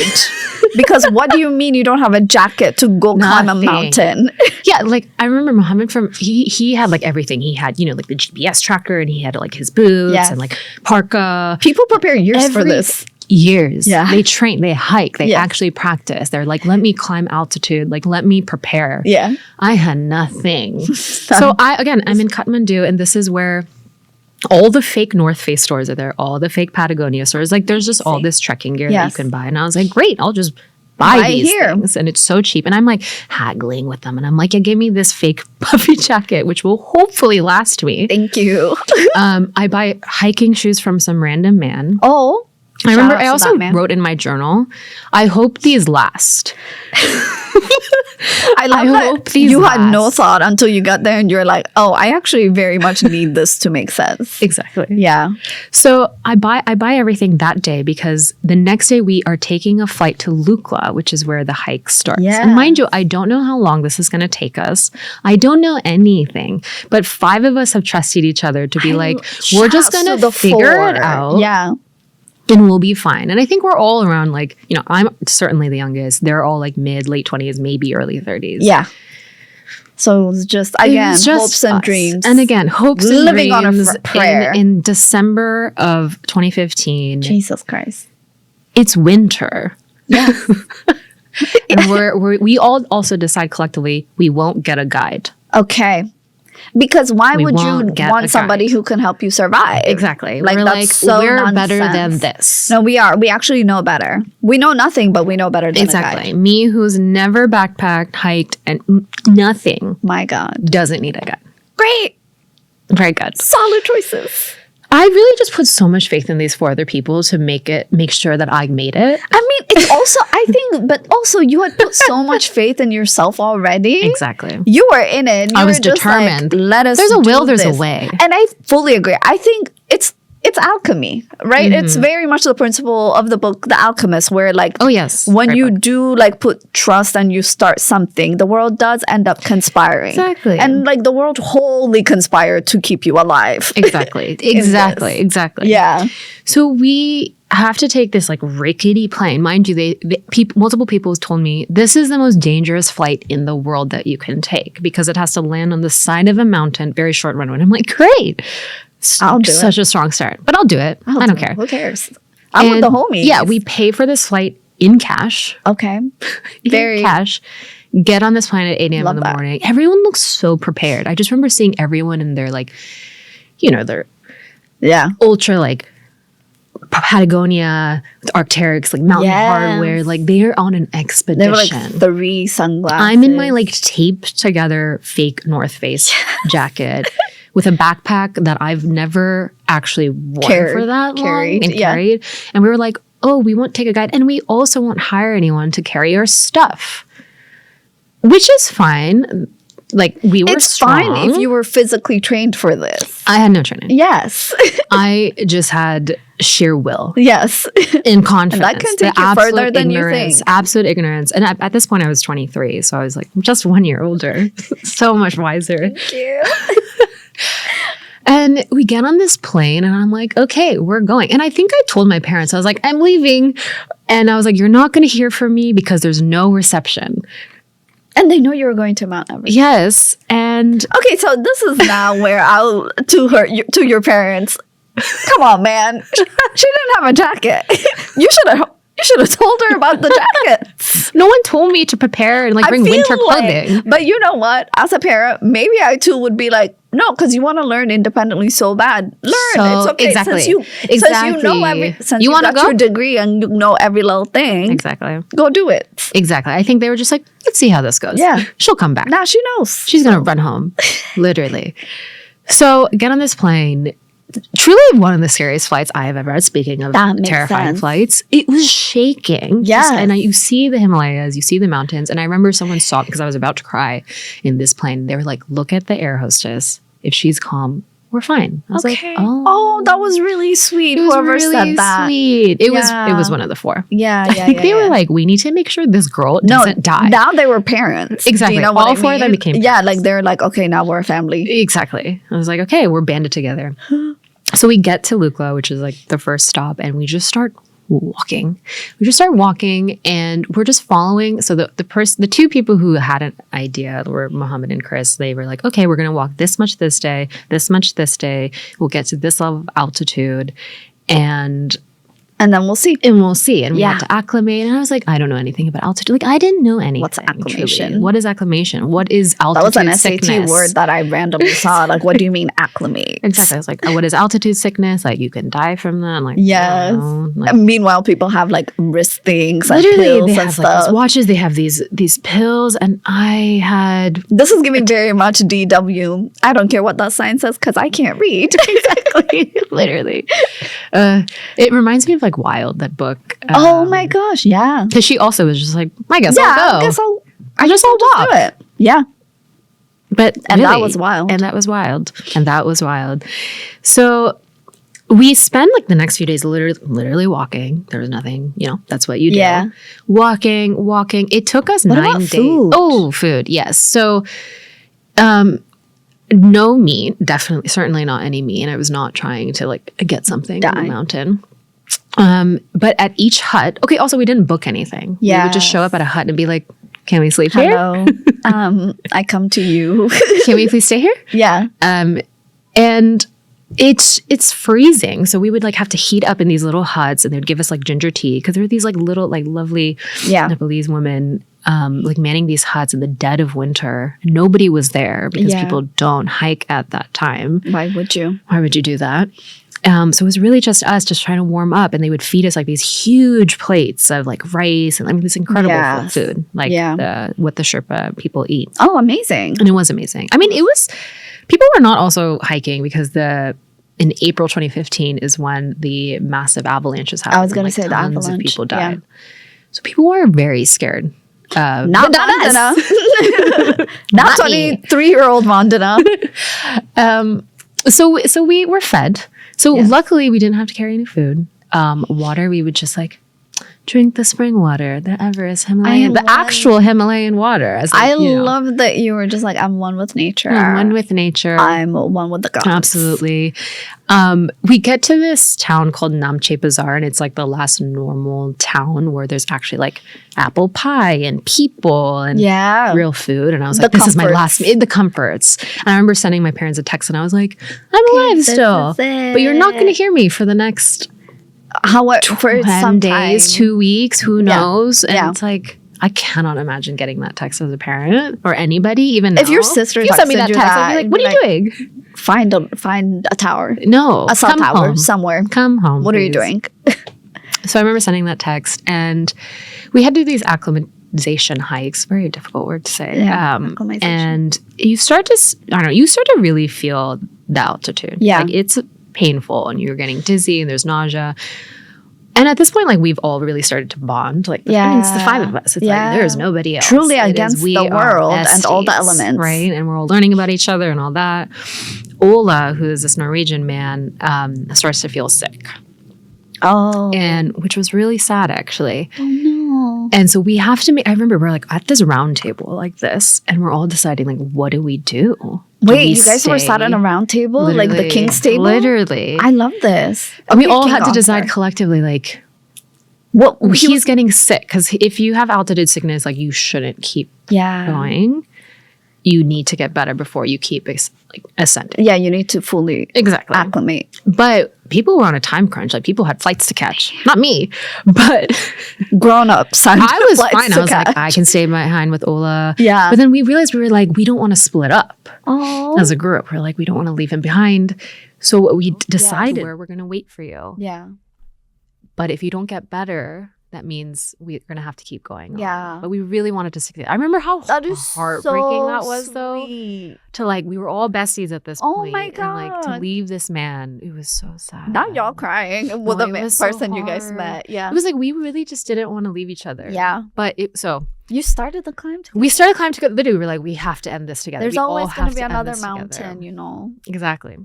Because what do you mean you don't have a jacket to go climb a Nothing. mountain? Yeah, like I remember Mohammed from he had like everything. He had, like the GPS tracker, and he had like his boots Yes. and like parka. People prepare years for Every- this. Years. Yeah. They train, they hike, they Yeah. actually practice. They're like, let me climb altitude, like let me prepare. Yeah. I had nothing. So I'm in Kathmandu, and this is where all the fake North Face stores are there, all the fake Patagonia stores. Like there's just all this trekking gear that you Yes. can buy. And I was like, great, I'll just buy Buy these here. things. And it's so cheap. And I'm like haggling with them. And I'm like, yeah, give me this fake puffy jacket, which will hopefully last me. Thank you. I buy hiking shoes from some random man. Oh. I remember Shout out I to also that man. wrote in my journal, I hope these last. I love I that hope these you had no last. thought until you got there and you're like, oh, I actually very much need this to make sense. Exactly. Yeah. So I buy everything that day because the next day we are taking a flight to Lukla, which is where the hike starts. Yeah. And mind you, I don't know how long this is going to take us. I don't know anything. But 5 of us have trusted each other to be like, we're just Shouts going to to figure it 4. out. Yeah. And we'll be fine. And I think we're all around like, I'm certainly the youngest. They're all like mid, late 20s, maybe early 30s. Yeah. So it's just, It again, was just hopes and us. dreams. And again, hopes and Living on a dreams prayer. in December of 2015. Jesus Christ. It's winter. Yeah. And we all also decide collectively we won't get a guide. Okay. Because why We would you won't get want a somebody guide. who can help you survive? Exactly. Like, we're that's like, so we're better than nonsense. this. No, we are. We actually know better. We know nothing, but we know better than a Exactly. guide. Me, who's never backpacked, hiked, and nothing, My God. doesn't need a guide. Great. Very good. Solid choices. I really just put so much faith in these 4 other people to make sure that I made it. I mean, it's also, I think, but also you had put so much faith in yourself already. Exactly. You were in it. You I was were just determined. Like, let us There's a do will, there's a this. way. And I fully agree. I think it's alchemy, right? Mm-hmm. It's very much the principle of the book, The Alchemist, where like Oh, yes. when Great you book. do like put trust and you start something, the world does end up conspiring. Exactly. And like the world wholly conspired to keep you alive. Exactly. this. Exactly. Yeah. So we have to take this like rickety plane. Mind you, multiple people told me this is the most dangerous flight in the world that you can take because it has to land on the side of a mountain, very short runway. And I'm like, great. I'll do Such a strong start. But I'll do it. I don't care. Who cares? I'm with the homies. Yeah, we pay for this flight in cash. Okay. Very In cash. Get on this plane at 8 a.m. Love in the that. morning. Everyone looks so prepared. I just remember seeing everyone in their like, their Yeah. ultra like Patagonia, Arc'teryx, like mountain Yes. hardware. Like they are on an expedition. There were like 3 sunglasses. I'm in my like taped together fake North Face jacket with a backpack that I've never actually worn for that carried, long and yeah. carried. And we were like, oh, we won't take a guide. And we also won't hire anyone to carry our stuff, which is fine. Like we were It's strong. fine if you were physically trained for this. I had no training. Yes. I just had sheer will. Yes. In confidence. And that can The take you absolute further than you ignorance, think. Absolute ignorance. And at this point, I was 23. So I was like, I'm just 1 year older. So much wiser. Thank you. And we get on this plane and I'm like, okay, we're going. And I think I told my parents, I was like, I'm leaving. And I was like, you're not going to hear from me because there's no reception. And they know you were going to Mount Everest. Yes. And Okay, so this is now where I'll to your parents. Come on, man. She didn't have a jacket. You should have told her about the jacket. no one told me to prepare and like bring I feel winter like- clothing. but you know what? As a parent, maybe I too would be like, No, because you want to learn independently so bad. Learn. So, it's okay. exactly. Since you know since you wanna got go? your degree and you know every little thing, Exactly. go do it. Exactly. I think they were just like, let's see how this goes. Yeah. She'll come back. Now she knows. She's going to run home, literally. So get on this plane. Truly one of the scariest flights I have ever had. Speaking of That makes terrifying sense. flights, it was shaking. Yes. And you see the Himalayas, you see the mountains. And I remember someone saw, because I was about to cry in this plane. They were like, look at the air hostess. If she's calm, we're fine. I was like, Oh, that was really sweet. it was Whoever really said that. sweet. It Yeah. was one of the four. Yeah, I think they were like, we need to make sure this girl doesn't die. Now they were parents. Exactly. Do you know All what I four of them mean? became Yeah, parents. like they're like, okay, now we're a family. Exactly. I was like, okay, we're banded together. So we get to Lukla, which is like the first stop, and we just start walking. And we're just following. So the two people who had an idea were Mohammed and Chris. They were like, okay, we're going to walk this much this day, this much this day. We'll get to this level of altitude. And then we'll see. And we had to acclimate. And I was like, I don't know anything about altitude. Like, I didn't know anything. What's acclimation? Truly. What is acclimation? What is That altitude was an SAT sickness? word that I randomly saw. Like, what do you mean acclimate? Exactly. I was like, oh, what is altitude sickness? Like, you can die from that. I'm like, Yes. no. Like, And meanwhile, people have like wrist things and literally, pills they and have like stuff. these watches. They have these pills, and I had This is giving very much DW. I don't care what that sign says because I can't read. exactly, literally. It reminds me of like Wild, that book. Oh my gosh, yeah. Because she also was just like, I guess Yeah, I'll go. I guess I'll I'll just walk. do it. Yeah. But And that really- was wild. And that was wild. So we spend like the next few days literally walking. There was nothing, that's what you do. Yeah. Walking. It took us What 9 about days. food? Oh, food. Yes. So no meat, definitely, certainly not any meat. And I was not trying to like get something on Die. the mountain. But at each hut, okay, also we didn't book anything. We would just show up at a hut and be like, can we sleep here? Hello. I come to you. Can we please stay here? Yeah. And it's freezing. So we would like have to heat up in these little huts, and they'd give us like ginger tea, because there were these like little like lovely Nepalese women like manning these huts in the dead of winter. Nobody was there because people don't hike at that time. Why would you? Why would you do that? So it was really just us just trying to warm up, and they would feed us like these huge plates of like rice and this incredible food, like what the Sherpa people eat. Oh, amazing. And it was amazing. I mean, people were not also hiking because in April 2015 is when the massive avalanches happened. I was going to say the tons avalanche. of people died. So people were very scared. Not Vandana. us. Not Not me. 23-year-old Vandana. So we were fed. So luckily we didn't have to carry any food. Water, we would just like drink the spring water, the Everest Himalayan, the actual Himalayan water. As like, I love that you were just like, I'm one with nature. I'm one with nature. I'm one with the gods. Absolutely. We get to this town called Mt.Everest, and it's like the last normal town where there's actually like apple pie and people and real food. And I was like, this is my last the comforts. And I remember sending my parents a text, and I was like, I'm alive still, but you're not going to hear me for the next for 10 some days, time. 2 weeks, who knows? And Yeah. it's like, I cannot imagine getting that text as a parent or anybody, even If now. your sister If you sent me that texted you text, that, I'd be like, what are you doing? Find a tower. No, A cell come tower home. somewhere. Come home. What are you please. doing? So I remember sending that text, and we had to do these acclimatization hikes. Very difficult word to say. Yeah, acclimatization. And you start to really feel the altitude. Yeah. Like it's painful, and you're getting dizzy, and there's nausea. And at this point, like we've all really started to bond. Like, I mean, it's the 5 of us. It's like there's nobody else. Truly It is, against we the are world and all the besties, elements. right? And we're all learning about each other and all that. Ola, who is this Norwegian man, starts to feel sick. Oh. And which was really sad, actually. Oh, no. And so we have to I remember we're like at this round table like this, and we're all deciding like, what do we do? Wait, you guys were sat on a round table? Like the king's table? Literally. I love this. And we Okay, all King had to decide Arthur. collectively, like, What he's getting sick. Because if you have altitude sickness, like you shouldn't keep going. you need to get better before you keep ascending. Yeah, you need to fully Exactly. acclimate. But people were on a time crunch. Like people had flights to catch. Not me, but Grown-ups. I was fine. I was like, I can stay behind with Ola. Yeah. But then we realized we were like, we don't want to split up Oh. as a group. We're like, we don't want to leave him behind. So what we decided where we're going to wait for you. Yeah. But if you don't get better, that means we're going to have to keep going. Yeah. But we really wanted to succeed. I remember how That is heartbreaking so that was, though. sweet. To like, we were all besties at this Oh point. my And like, to God. leave this man, it was so sad. Now y'all crying with No, the it was so person you guys hard. met. Yeah. It was like, we really just didn't want to leave each other. Yeah. But so You started the climb together. we started climbing together. Literally, we were like, we have to end this together. There's We all always going have to be end another this mountain, together. you know. Exactly.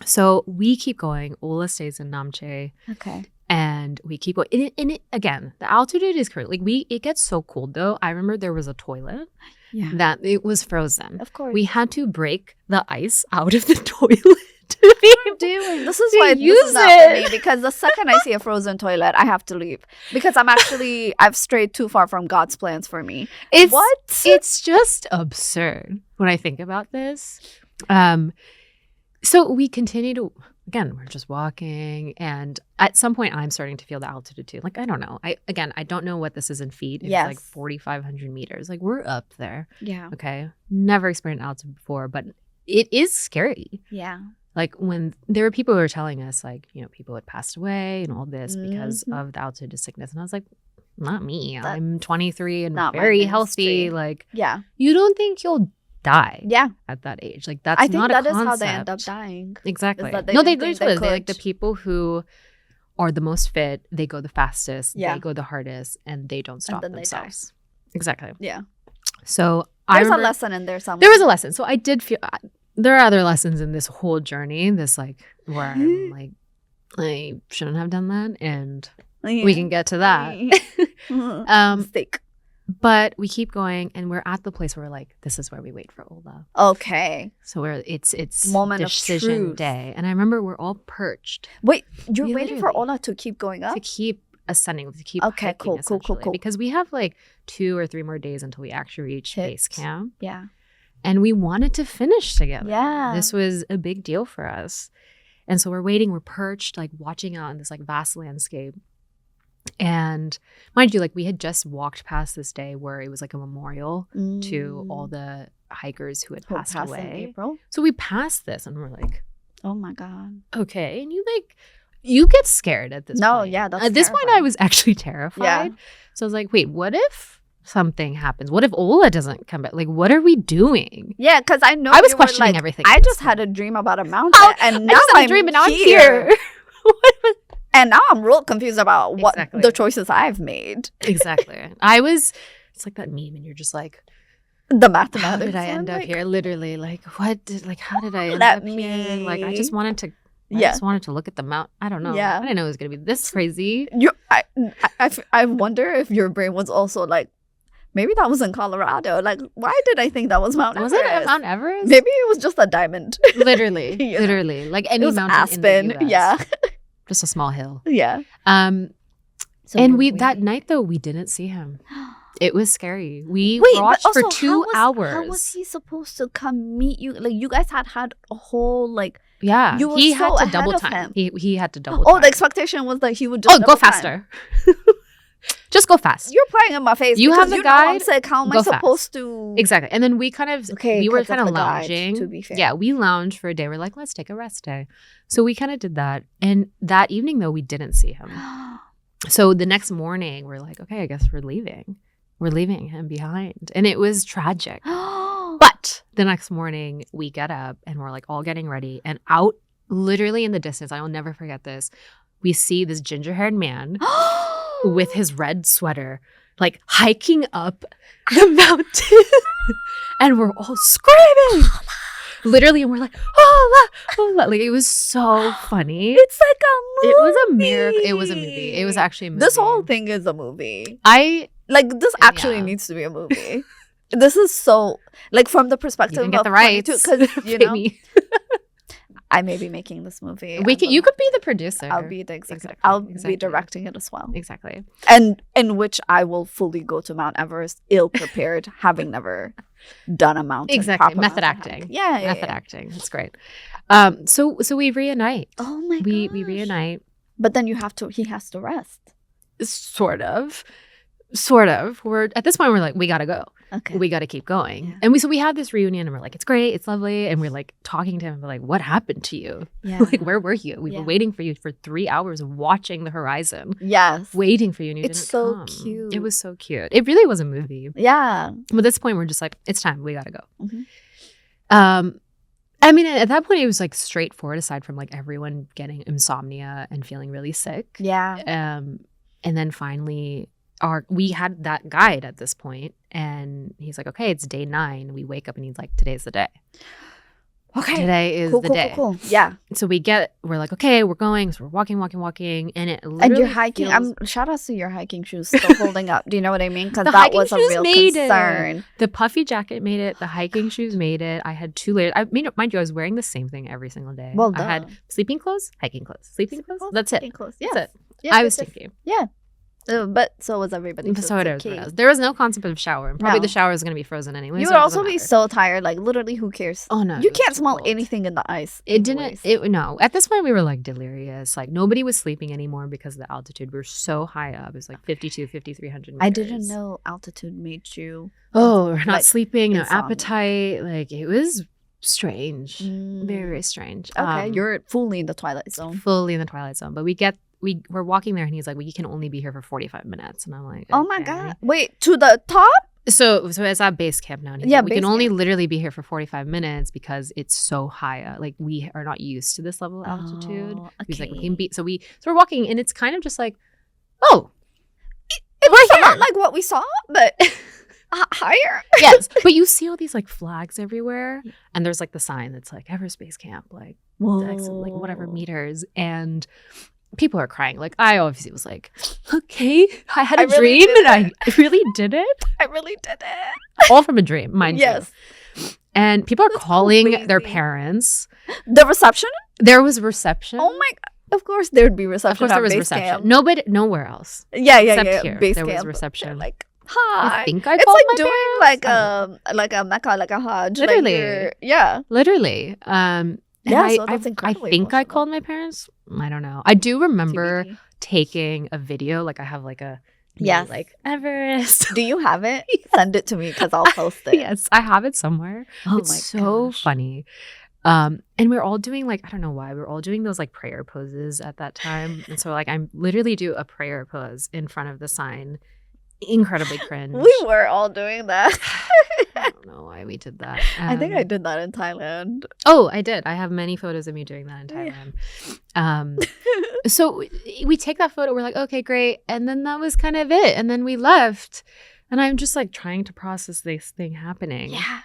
So we keep going. Ola stays in Namche. Okay. And we keep going. And it again, the altitude is crazy. Like it gets so cold though. I remember there was a toilet Yeah. that it was frozen. Of course. We had to break the ice out of the toilet to be able doing. This is to why use this is not for it. me, because the second I see a frozen toilet, I have to leave because I've strayed too far from God's plans for me. What? It's just absurd when I think about this. So we continue to, again, we're just walking, and at some point I'm starting to feel the altitude too. Like, I don't know. I don't know what this is in feet. It's Yes. like 4,500 meters. Like, we're up there. Yeah. Okay. Never experienced altitude before, but it is scary. Yeah. Like when there were people who were telling us, like, you know, people had passed away and all this because Mhm. of the altitude sickness. And I was like, not me. That's I'm 23 and not my very ministry. healthy. Like, Yeah. you don't think you'll die Yeah. at that age. Like, that's I think not that a is concept. how they end up dying. Exactly. is that they No, they didn't think literally, they like the could. people who are the most fit, they go the fastest, Yeah. they go the hardest, and they don't stop then they die. themselves. Exactly. Yeah. So I There's a remember, lesson in there somewhere. there was a lesson. So I did feel there are other lessons in this whole journey. This like where I'm like, I shouldn't have done that, and we can get to that. Mistake. But we keep going, and we're at the place where we're like, this is where we wait for Ola. Okay. So it's Moment of decision truth. day, and I remember we're all perched Wait, you're We waiting for literally- Ola to keep going up? to keep ascending, to keep Okay, hiking, cool, essentially, because we have like 2 or 3 more days until we actually reach base Hits. camp, Yeah. and we wanted to finish together. Yeah. This was a big deal for us, and so we're waiting. We're perched, like watching out in this like vast landscape. And mind you, like we had just walked past this day where it was like a memorial to all the hikers who had passed in away. April. So we passed this, and we're like, Oh my God. okay. And you get scared at this No, point. yeah, that's At this point, I terrifying. was actually terrified. Yeah. So I was like, wait, what if something happens? What if Ola doesn't come back? Like, what are we doing? Yeah, because I know I was you were questioning like, everything I at just this had point. a dream about a mountain, How- and now I just had a I'm dream, and now I'm here. here. What was- And now I'm real confused about what Exactly. the choices I've made. exactly. It's like that meme, and you're just like, The how mathematics. did I end one, up like, here? Literally, like, how did I end Let up here? Like, I me- just wanted to. I Yeah. just wanted to look at the mount. I don't know. Yeah. I didn't know it was gonna be this crazy. I wonder if your brain was also like, maybe that was in Colorado. Like, why did I think that was Mount Was Everest? it at Mount Everest? Maybe it was just a diamond. Literally, You know? literally, like any It was mountain Aspen. in the US. Yeah. Just a small hill. Yeah. And you're we that waiting. night though we didn't see him. It was scary. We Wait, but watched also, for 2 hours. How was he supposed to come meet you? Like, you guys had a whole like. Yeah, You were he so had to ahead double of time. him. He had to double. Oh, time. the expectation was that he would just. Oh, go double time. faster. Just go fast. You're playing in my face. You because have the you know I'm guide, sick. How am I go fast. supposed to? Exactly. And then we kind of Okay, we were 'cause kind of of the guide, lounging. to be fair. Yeah, we lounged for a day. We're like, let's take a rest day. So we kind of did that. And that evening though, we didn't see him. So the next morning, we're like, okay, I guess we're leaving. We're leaving him behind. And it was tragic. But the next morning, we get up and we're like all getting ready. And out, literally in the distance, I will never forget this, we see this ginger-haired man with his red sweater, like hiking up the mountain. And we're all screaming. Literally, and we're like, oh, like it was so funny. It's like a movie. It was a miracle. It was a movie. It was actually a movie. This whole thing is a movie. Like, This actually Yeah. needs to be a movie. This is so like from the perspective you can get of the rights. because you know Baby. I may be making this movie. You could be the producer. I'll be the executive. Exactly, I'll be exactly. directing it as well. Exactly. And in which I will fully go to Mount Everest ill prepared, having never done a mountain. Exactly. proper Method mountain hike. acting. Yeah, Method yeah. acting. That's great. So we reunite. Oh my We gosh. reunite. But then he has to rest. Sort of. We're at this point we're like, we gotta go. Okay. We gotta keep going. Yeah. And we have this reunion and we're like, it's great, it's lovely. And we're like talking to him and we're like, what happened to you? Yeah. Like, where were you? We Yeah. were waiting for you for 3 hours watching the horizon. Yes. Waiting for you and you It's didn't so come. cute. It was so cute. It really was a movie. Yeah. But at this point we're just like, it's time, we gotta go. Mhm. I mean, at that point it was like straightforward aside from like everyone getting insomnia and feeling really sick. Yeah. And then finally we had that guide at this point and he's like, okay, it's day 9. We wake up and he's like, today's the day. Okay. Today is Cool, the cool, day. cool. Yeah. So we're like, okay, we're going. So we're walking. And it literally And you're hiking. feels- Shout out to your hiking shoes still holding up. Do you know what I mean? Because The that hiking was a shoes real made concern. it. The puffy jacket made it. The hiking shoes made it. I had 2 layers. I mean, mind you, I was wearing the same thing every single day. Well, I had sleeping clothes, hiking clothes, sleeping clothes. That's it. Hiking clothes. That's Yes. it. Yes, I was yes, yes. stinky. Yeah. But so was everybody. So it's it okay. was. There was no concept of shower. And probably No. the shower is going to be frozen anyway. You so would it also doesn't be matter. so tired. Like literally, who cares? Oh no. You it was can't too smell cold. anything in the ice. It didn't. anyways. No. At this point, we were like delirious. Like nobody was sleeping anymore because of the altitude. We were so high up. It was like 5,300 meters. I didn't know altitude made you. Oh, we're not like, sleeping. No insomnia. appetite. Like it was strange. Mm. Very, very strange. Okay, you're fully in the twilight zone. fully in the twilight zone. But we're walking there, and he's like, "We can only be here for 45 minutes." And I'm like, Oh my "Okay." god! Wait, to the top? So it's at base camp now. And he's Yeah, like, we can base only camp. literally be here for 45 minutes because it's so high. Like we are not used to this level of altitude. Oh, He's like, we okay. can be. So we're walking, and it's kind of just like, oh, It was we're not here. like what we saw, but higher. Yes, but you see all these like flags everywhere, and there's like the sign that's like Everest Base Camp, like like whatever meters, and people are crying. Like I obviously was like, okay, I had I a really dream, did and I really did it, I really did it. all from a dream, mind you. Yes. And people are That's calling their crazy. parents. The reception? There was reception. Oh my god. Of course there'd be reception. Of course, at there was base reception. camp. Nowhere else. Yeah, Except yeah. here, Base there was camp. reception. They're like, hi. I think I It's called like my doing parents. like I don't know. like a Mecca, like a Hajj. Literally. Yeah. Literally. And Yeah, so I that's incredibly think I emotional. called my parents. I don't know. I do remember TBD. taking a video. Like I have like a Yes. like Everest. Do you have it? Send it to me because I'll post it. Yes, I have it somewhere. Oh It's my so gosh. funny. And we're all doing like, I don't know why, we're all doing those like prayer poses at that time. And so like I'm literally do a prayer pose in front of the sign. Incredibly cringe. We were all doing that. I don't know why we did that. I think I did that in Thailand. Oh, I did. I have many photos of me doing that in Yeah. Thailand. So we take that photo. We're like, okay, great. And then that was kind of it. And then we left. And I'm just like trying to process this thing happening. Yeah.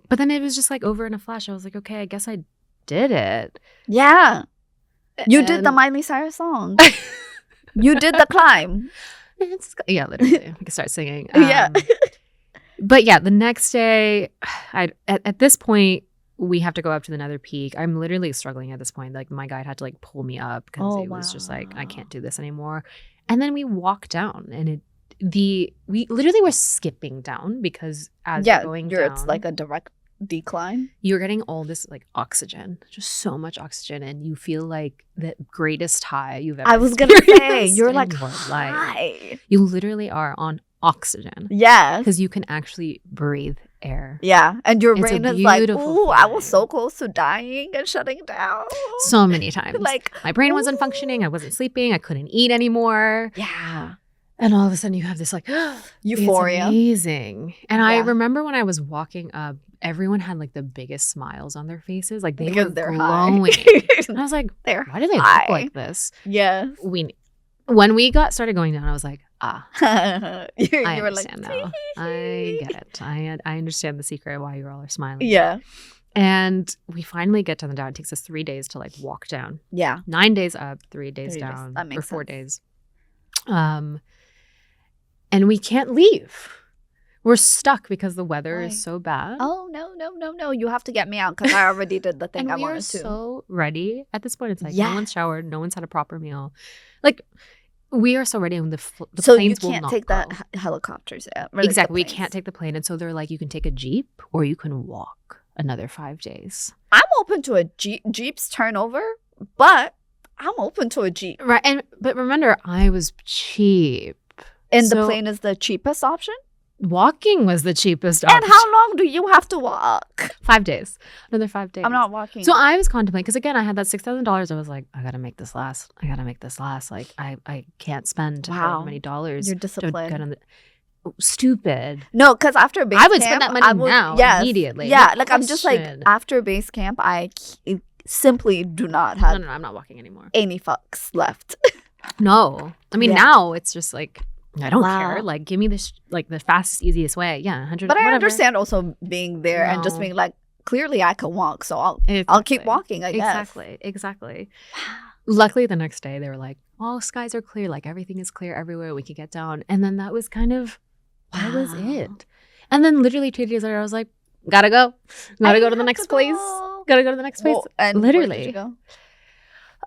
But then it was just like over in a flash. I was like, okay, I guess I did it. Yeah. You did the And- Miley Cyrus song. You did the climb. Yeah, literally. I could start singing. Yeah. But yeah, the next day, at this point, we have to go up to another peak. I'm literally struggling at this point. Like my guide had to like pull me up because Oh, it was just like, I wow. can't do this anymore. And then we walk down and we literally were skipping down because as Yeah, you're going it's down, like a direct decline. you're getting all this like oxygen, just so much oxygen, and you feel like the greatest high you've ever I was gonna say experienced you're in like your life. hi. You literally are on oxygen Yes. because you can actually breathe air. Yeah. And your It's a brain is like, beautiful ooh, I was feeling. so close to dying and shutting down. So many times. like My brain wasn't ooh. functioning. I wasn't sleeping. I couldn't eat anymore. Yeah. And all of a sudden you have this like Euphoria. It's amazing. And I Yeah. remember when I was walking up, everyone had like the biggest smiles on their faces. Like they Because were they're glowing. high. And I was like, They're why do they high. look like this? Yes. When we started going down, I was like, you I were like, understand now. I get it. I understand the secret why you all are smiling. yeah. And we finally get to the down. It takes us 3 days to like walk down. Yeah. 9 days up, 3 days 3 days. down, That or makes 4 sense. days. And we can't leave. We're stuck because the weather Why? is so bad. Oh no! You have to get me out because I already did the thing and I we are wanted to. so ready. At this point, it's like Yeah. no one's showered, no one's had a proper meal. Like we are so ready, and the So you planes will can't not take go. that helicopters, yeah, or like the Exactly. We planes. can't take the plane. And so they're like, you can take a Jeep or you can walk another 5 days. I'm open to a Jeep. Jeeps turnover, but I'm open to a Jeep. Right. But remember, I was cheap. And the So plane is the cheapest option? walking was the cheapest And option. how long do you have to walk? 5 days. Another 5 days. I'm not walking. So I was contemplating, because again, I had that $6,000. I was like, I got to make this last. Like, I can't spend however many dollars. You're to disciplined. get on the, stupid. No, because after base I would camp, spend that money I would, now, yes, immediately. Yeah, No like I'm just like, question. after base camp, I simply do not have No, I'm not walking anymore. any fucks left. No. I mean, Yeah. now it's just like, I don't Wow. care. Like, give me this, like, the fastest, easiest way. Yeah, 100. But I whatever. understand also being there and just No. being like, clearly I can walk, so I'll keep Exactly. walking, I guess. Exactly. Luckily, the next day they were like, "Oh, skies are clear. Like everything is clear everywhere. We could get down." And then that was kind of that was Wow. it. And then literally 2 days later, I was like, "Gotta go. Gotta go to the have next to place. go. Gotta go to the next place." Well, and where did Literally. you go?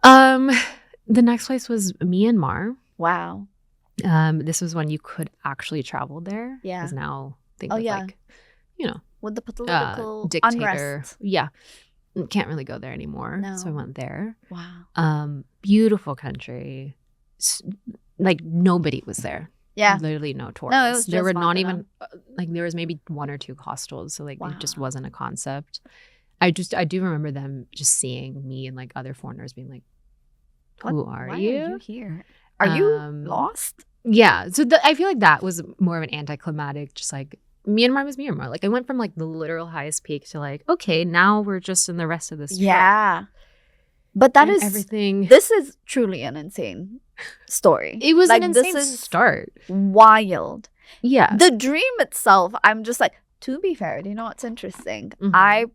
The next place was Myanmar. Wow. This was when you could actually travel there. Yeah. Because now think Oh, of yeah. like, you know, With the political dictator. unrest. Yeah. Can't really go there anymore. No. So I went there. Wow. Beautiful country. Like nobody was there. Yeah. Literally no tourists. was There just were not Vandana. even like there was maybe 1 or 2 hostels. So like it just Wow. wasn't a concept. I do remember them just seeing me and like other foreigners being like, "Who are Why you?" are you here? Are you Um, lost? Yeah. So I feel like that was more of an anticlimactic, just like Myanmar was Myanmar. Like I went from like the literal highest peak to like, okay, now we're just in the rest of this. trip. Yeah. But that And is everything. This is truly an insane story. It was like, an insane start. Wild. Yeah. The dream itself, I'm just like, to be fair, do you know what's interesting? Mhm. I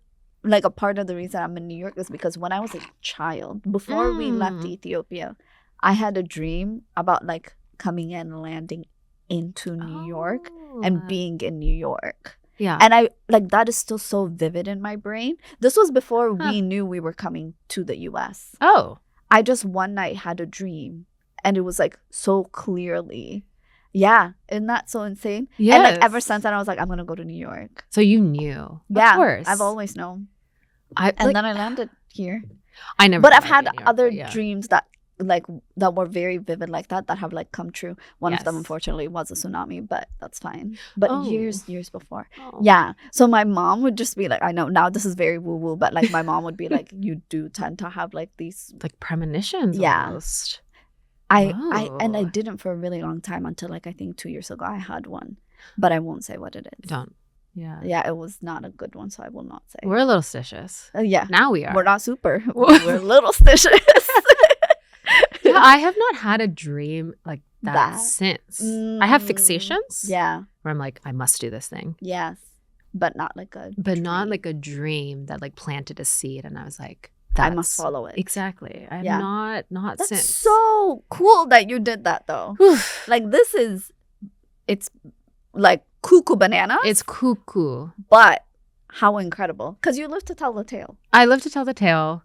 like a part of the reason I'm in New York is because when I was a child, before we left Mm. Ethiopia, I had a dream about like coming in and landing into New York and being in New York. Yeah. And I like that is still so vivid in my brain. This was before Huh. we knew we were coming to the US. Oh. I just one night had a dream and it was like so clearly. Yeah. Isn't that so insane? Yes. And like ever since then I was like, I'm gonna go to New York. So you knew. Yeah. Of course. I've always known. And And then I landed here. I never. But I've thought I'd had be in New York, other but yeah. dreams that were very vivid like that have like come true. One of them Yes. unfortunately was a tsunami, but that's fine. But Oh. years before. Oh. Yeah. So my mom would just be like, I know now this is very woo woo, but like my mom would be like, you do tend to have like these. Like premonitions. Yeah. Almost. And I Oh. didn't for a really long time until like I think 2 years ago I had one, but I won't say what it is. Don't. Yeah. Yeah, it was not a good one, so I will not say. We're a little stitious. Yeah, Now we are. we're not super. We're a little stitious. Yeah, I have not had a dream like that, That? since. I have fixations. Yeah. Where I'm like, I must do this thing. Yes, but not like a. But not dream. like a dream that like planted a seed and I was like, I must follow it. Exactly. I have Yeah. not That's since. so cool that you did that though. Like it's like cuckoo banana, It's cuckoo. but how incredible! Because you live to tell the tale. I live to tell the tale.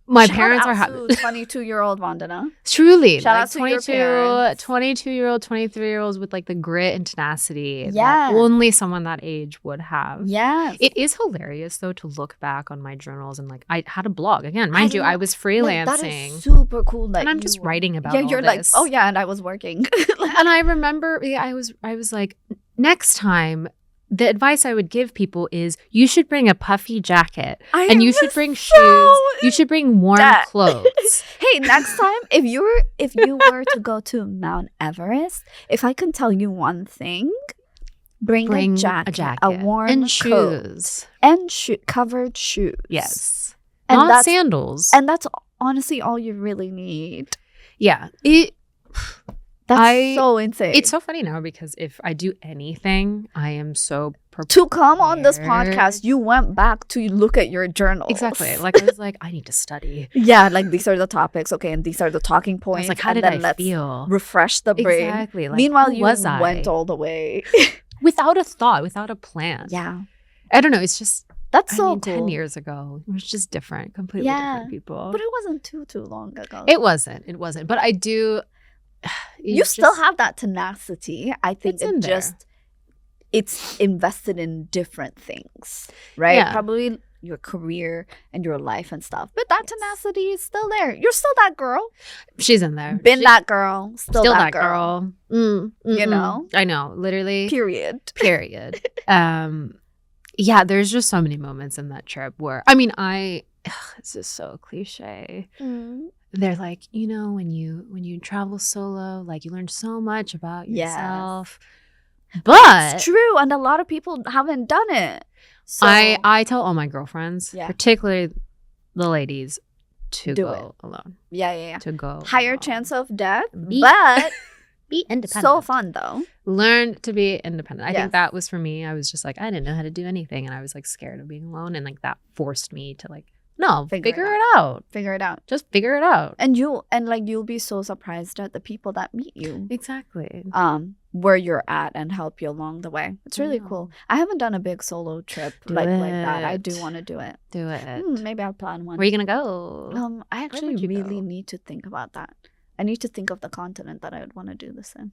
My parents are happy. 22-year-old Vandana. Truly. Shout like out to your parents. 22-year-old, 23-year-olds with like the grit and tenacity Yeah. that only someone that age would have. Yes. It is hilarious though to look back on my journals and like I had a blog again, mind you, know. I was freelancing. Like, that is super cool. That and I'm just writing about Yeah, all you're this. like, oh yeah, and I was working. And I remember, I was like, next time, the advice I would give people is you should bring a puffy jacket and you should bring shoes. You should bring warm that. clothes. Hey, next time if you were to go to Mount Everest, if I can tell you one thing, bring a jacket, a warm and coat, shoes. and covered shoes. Yes, And not that's sandals. and that's honestly all you really need. Yeah, That's so insane. it's so funny now because if I do anything, I am so prepared. To come on this podcast, you went back to look at your journals. Exactly. Like I was like, I need to study. Yeah, like these are the topics, okay, and these are the talking I points. was like, how and did then I let's feel? refresh the brain. Exactly. Like, Meanwhile, who you was I? went all the way. Without a thought, without a plan. Yeah. I don't know. It's just, That's I so mean, cool. 10 years ago, it was just different, completely Yeah. different people. But it wasn't too long ago. It wasn't. But I do. You still have that tenacity. I think It's in there. it's invested in different things, right? Yeah. Probably your career and your life and stuff. But that tenacity is still there. You're still that girl. She's in there. Been that girl. Still that girl. girl. You know? I know. Literally. Period. Yeah, there's just so many moments in that trip where, I mean, this is so cliche. They're like, when you travel solo, like you learn so much about yourself. But it's true, and a lot of people haven't done it. So I tell all my girlfriends, Yeah. particularly the ladies, to Do go alone. yeah. To go Higher alone. chance of death, Be- but Be independent. so fun though. Learn to be independent. I Yes. think that was for me. I was just like, I didn't know how to do anything, and I was like scared of being alone, and like that forced me to like, no, Figure figure it it out. Figure it out. Just figure it out. And you'll be so surprised at the people that meet you. Exactly. Where you're at and help you along the way. It's really cool. I haven't done a big solo trip Do like that. I it. do want to do it. Do it. Maybe I'll plan one. Where are you gonna go? I actually would you really go? need to think about that. I need to think of the continent that I would want to do this in.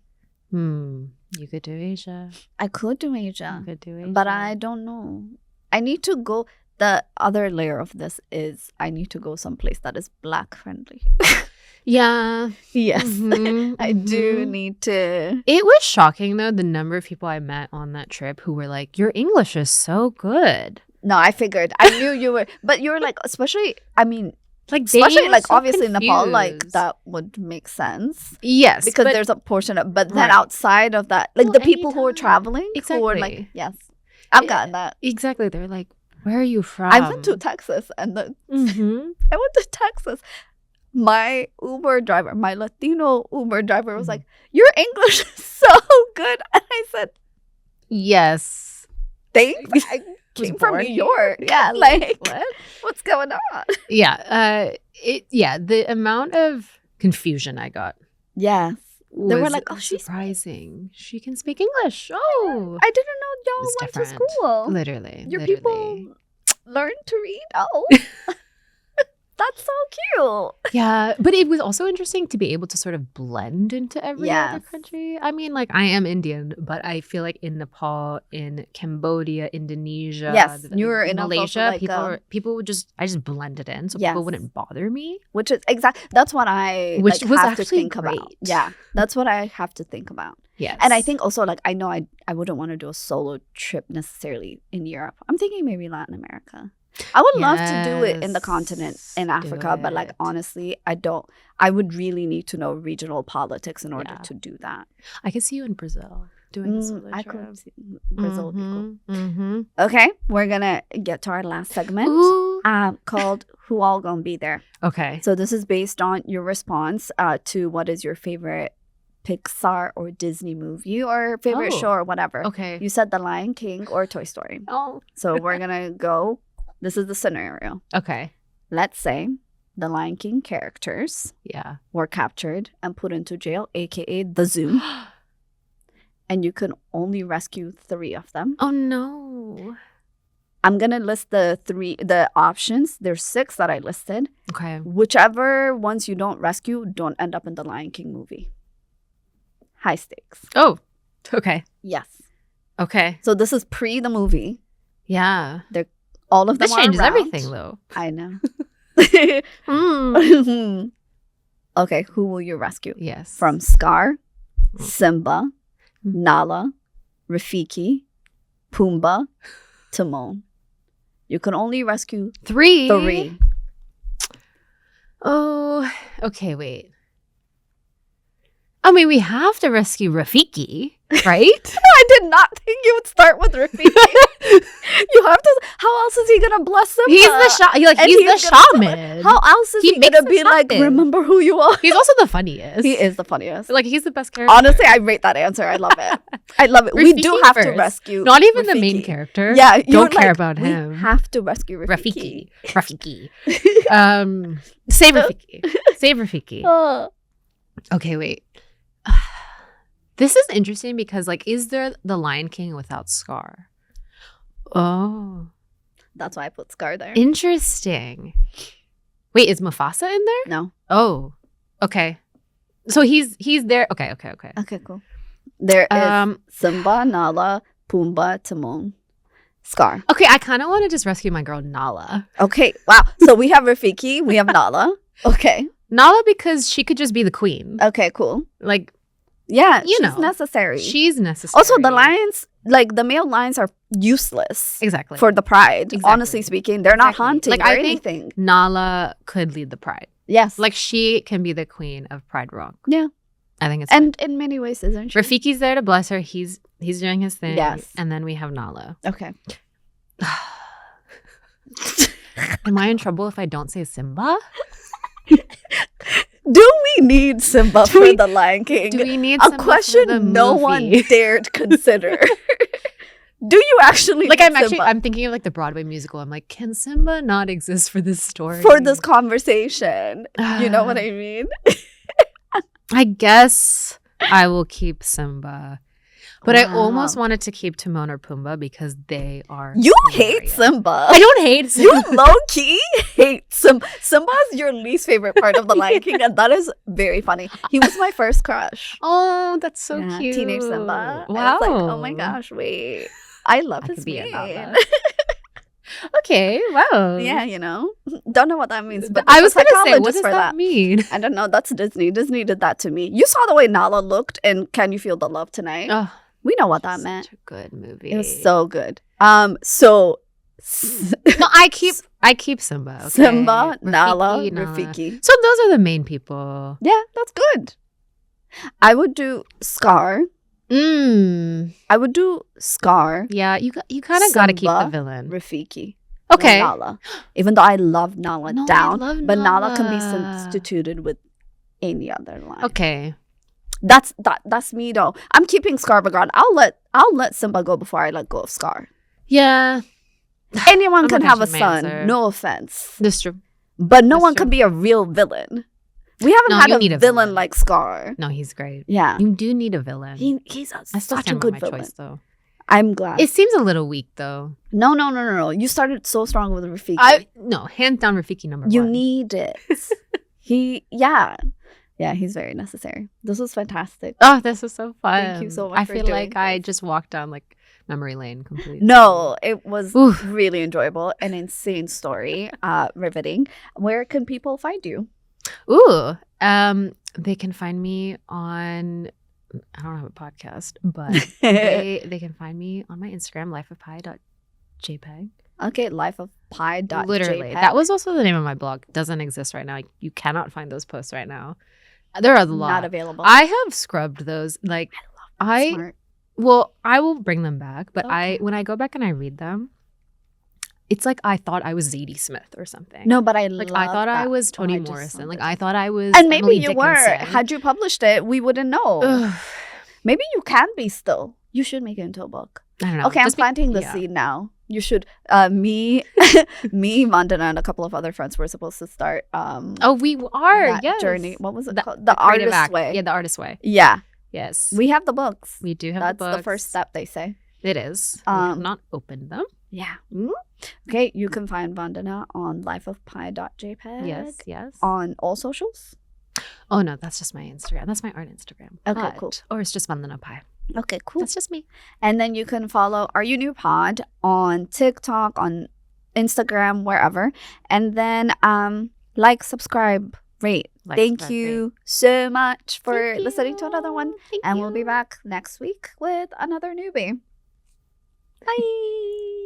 You could do Asia. I could do Asia, You could do Asia. but I don't know. I need to go. The other layer of this is I need to go someplace that is Black friendly. Yeah. Yes, Mhm, I do mhm. need to. It was shocking though, the number of people I met on that trip who were like, "Your English is so good." No, I figured. I knew you were, but you were like, especially. I mean, Like, especially were like so obviously Nepal, like confused. that would make sense Yes, because but there's a portion of. But then Right. outside of that, like Well, the people who are anytime. traveling, who are like, Exactly. yes, I've Yeah. gotten that. exactly. They're like, "Where are you from?" I went to Texas, and Mhm. I went to Texas. My Uber driver, my Latino Uber driver, was Mhm. like, "Your English is so good," and I said, Yes. "Thanks." I came from born New here? York. Yeah, like What? what's going on? Yeah. The amount of confusion I got Yes, was they were like, "Oh, she's surprising. She can speak English." Oh, I didn't know y'all It's went different. to school. literally. Your literally. people learn to read. Oh, that's so cute. Yeah, but it was also interesting to be able to sort of blend into every other Yes. country. I mean, like, I am Indian, but I feel like in Nepal, in Cambodia, Indonesia, Yes, you were in Malaysia, like, people would I just blended in, so Yes. people wouldn't bother me. Which is that's what I Which like, was have to actually think about. great. Yeah, that's what I have to think about. Yes, And I think also like I know I wouldn't want to do a solo trip necessarily in Europe. I'm thinking maybe Latin America. I would love to do it in the continent in Yes, Africa, do but like it. honestly, I would really need to know regional politics in order Yeah. to do that. I could see you in Brazil doing a solo I trip. could see Brazil would be cool. Mm-hmm. Okay, we're gonna get to our last segment Ooh. called "Who All Gonna Be There." Okay. So this is based on your response to what is your favorite Pixar or Disney movie or favorite Oh. show or whatever. Okay. You said The Lion King or Toy Story. Oh. So we're gonna go. This is the scenario. Okay. Let's say the Lion King characters Yeah. were captured and put into jail, aka the zoo, and you can only rescue 3 of them. Oh no. I'm gonna list the options. There's 6 that I listed. Okay. Whichever ones you don't rescue don't end up in the Lion King movie. High stakes. Oh. Okay. Yes. Okay. So this is pre the movie. Yeah. All of them This are changes around. everything, though. I know. Mm. Okay, who will you rescue? Yes. From Scar, Simba, Nala, Rafiki, Pumbaa, Timon. You can only rescue 3. 3. Oh. Okay. Wait. I mean, we have to rescue Rafiki, right? I did not think you would start with Rafiki. You have to. How else is he gonna bless Simba? He's the And he's the he's gonna- shaman. How else is He he makes gonna it be like, happen. remember who you are? He's also the funniest. He is the funniest. Like, he's the best character. Honestly, I rate that answer. I love it. I love it. We do Rafiki have to first. rescue. Not even the main Rafiki. character. Yeah, you're Don't care like, about we him. have to rescue Rafiki. Rafiki. Save Rafiki. Save Rafiki. Oh. Okay, wait. This is interesting because, like, is there the Lion King without Scar? Oh. That's why I put Scar there. Interesting. Wait, is Mufasa in there? No. Oh, okay. So he's there. Okay. Okay, cool. There is Simba, Nala, Pumbaa, Timon, Scar. Okay, I kind of want to just rescue my girl Nala. Okay, wow. So we have Rafiki, we have Nala. Okay. Nala because she could just be the queen. Okay, cool. Like, yeah, you she's know, necessary. she's necessary. Also, the lions, like the male lions, are useless Exactly. for the pride. Exactly. Honestly speaking, they're not Exactly. hunting Like, or I think anything. Nala could lead the pride. Yes. Like, she can be the queen of Pride Rock. Yeah. I think it's And in many ways, isn't she? Rafiki's there to bless her. He's doing his thing. Yes. And then we have Nala. Okay. Am I in trouble if I don't say Simba? Do we need Simba for the Lion King? Do we need a Simba for the question no movie? one dared consider. Do you actually Like, need Simba I'm thinking of like the Broadway musical. I'm like, can Simba not exist for this story? for this conversation? You know what I mean? I guess I will keep Simba. But I almost Wow. wanted to keep Timon or Pumbaa because they are You hate hilarious. Simba. I don't hate Simba. You low key hate Simba. Simba is your least favorite part of the Lion King, and that is very funny. He was my first crush. Oh, that's so Yeah, cute. Teenage Simba. I Wow. was like, oh my gosh, wait. I love I his could be in mane. that. Okay, wow. Yeah, you know. Don't know what that means, but I was going going to to say, what does that mean? I don't know. That's Disney. Disney did that to me. You saw the way Nala looked in Can You Feel the Love Tonight? Oh, We know what that such meant. a good movie. It was so good. So No, I keep Simba. Okay? Simba, Nala, Rafiki, Nala. Rafiki. So those are the main people. Yeah, that's good. I would do Scar. I would do Scar, Yeah, you kind of got to keep the Simba, villain. Rafiki, Okay. and Nala. Even though I love Nala No, I down, love but Nala can be Nala. substituted with any other line. Okay. That's me though. I'm keeping Scar Bagan. I'll let Simba go before I let go of Scar. Yeah, Anyone I'm can looking have a at your son. answer. No offense, that's true. but no That's one true. can be a real villain. We haven't No, had you a need a villain villain. like Scar. No, he's great. Yeah, You do need a villain. he's I still such a stand by good my villain. choice, though. I'm glad. It seems a little weak, though. No. You started so strong with Rafiki. No, hands down, Rafiki number You one. need it. Yeah, he's very necessary. This was fantastic. Oh, this is so fun. Thank you so much I for feel doing like I this. just walked down like memory lane completely. No, it was Oof. really enjoyable, an insane story, riveting. Where can people find you? Ooh, they can find me on. I don't have a podcast, but they can find me on my Instagram, lifeofpi.jpg. Okay, lifeofpi.jpg. Literally, that was also the name of my blog. Doesn't exist right now. You cannot find those posts right now. There are a lot. not available. I have scrubbed those. Like Smart. well, I will bring them back. But Okay. when I go back and I read them, it's like I thought I was Zadie Smith or something. No, but I like love I thought I that. was Toni I just Morrison. love Like it. I thought I was, And maybe Emily you were. Dickinson. Had you published it, we wouldn't know. Ugh, Maybe you can be still. You should make it into a book. I don't know. Okay, I'm Just planting the yeah. seed now. You should. Me, Vandana, and a couple of other friends were supposed to start. Oh, we are. That Yes. journey. What was it The- called? The Creative Artist Act. Way. Yeah, the artist way. Yeah, Yes, we have the books. we do have That's the books. the first step, they say. It is. We have Um, not opened them. Yeah. Mm. Okay, you can find Vandana on lifeofpi.jpg. Yes. On all socials. Oh no, that's just my Instagram. That's my art Instagram. Okay, cool. Or it's just Vandana Pie. Okay, cool. That's just me. And then you can follow Are You New Pod on TikTok, on Instagram, wherever. And then subscribe, rate. Like, Thank subscribe, you so much for Thank listening to another one. Thank And we'll be you. back next week with another newbie. Bye.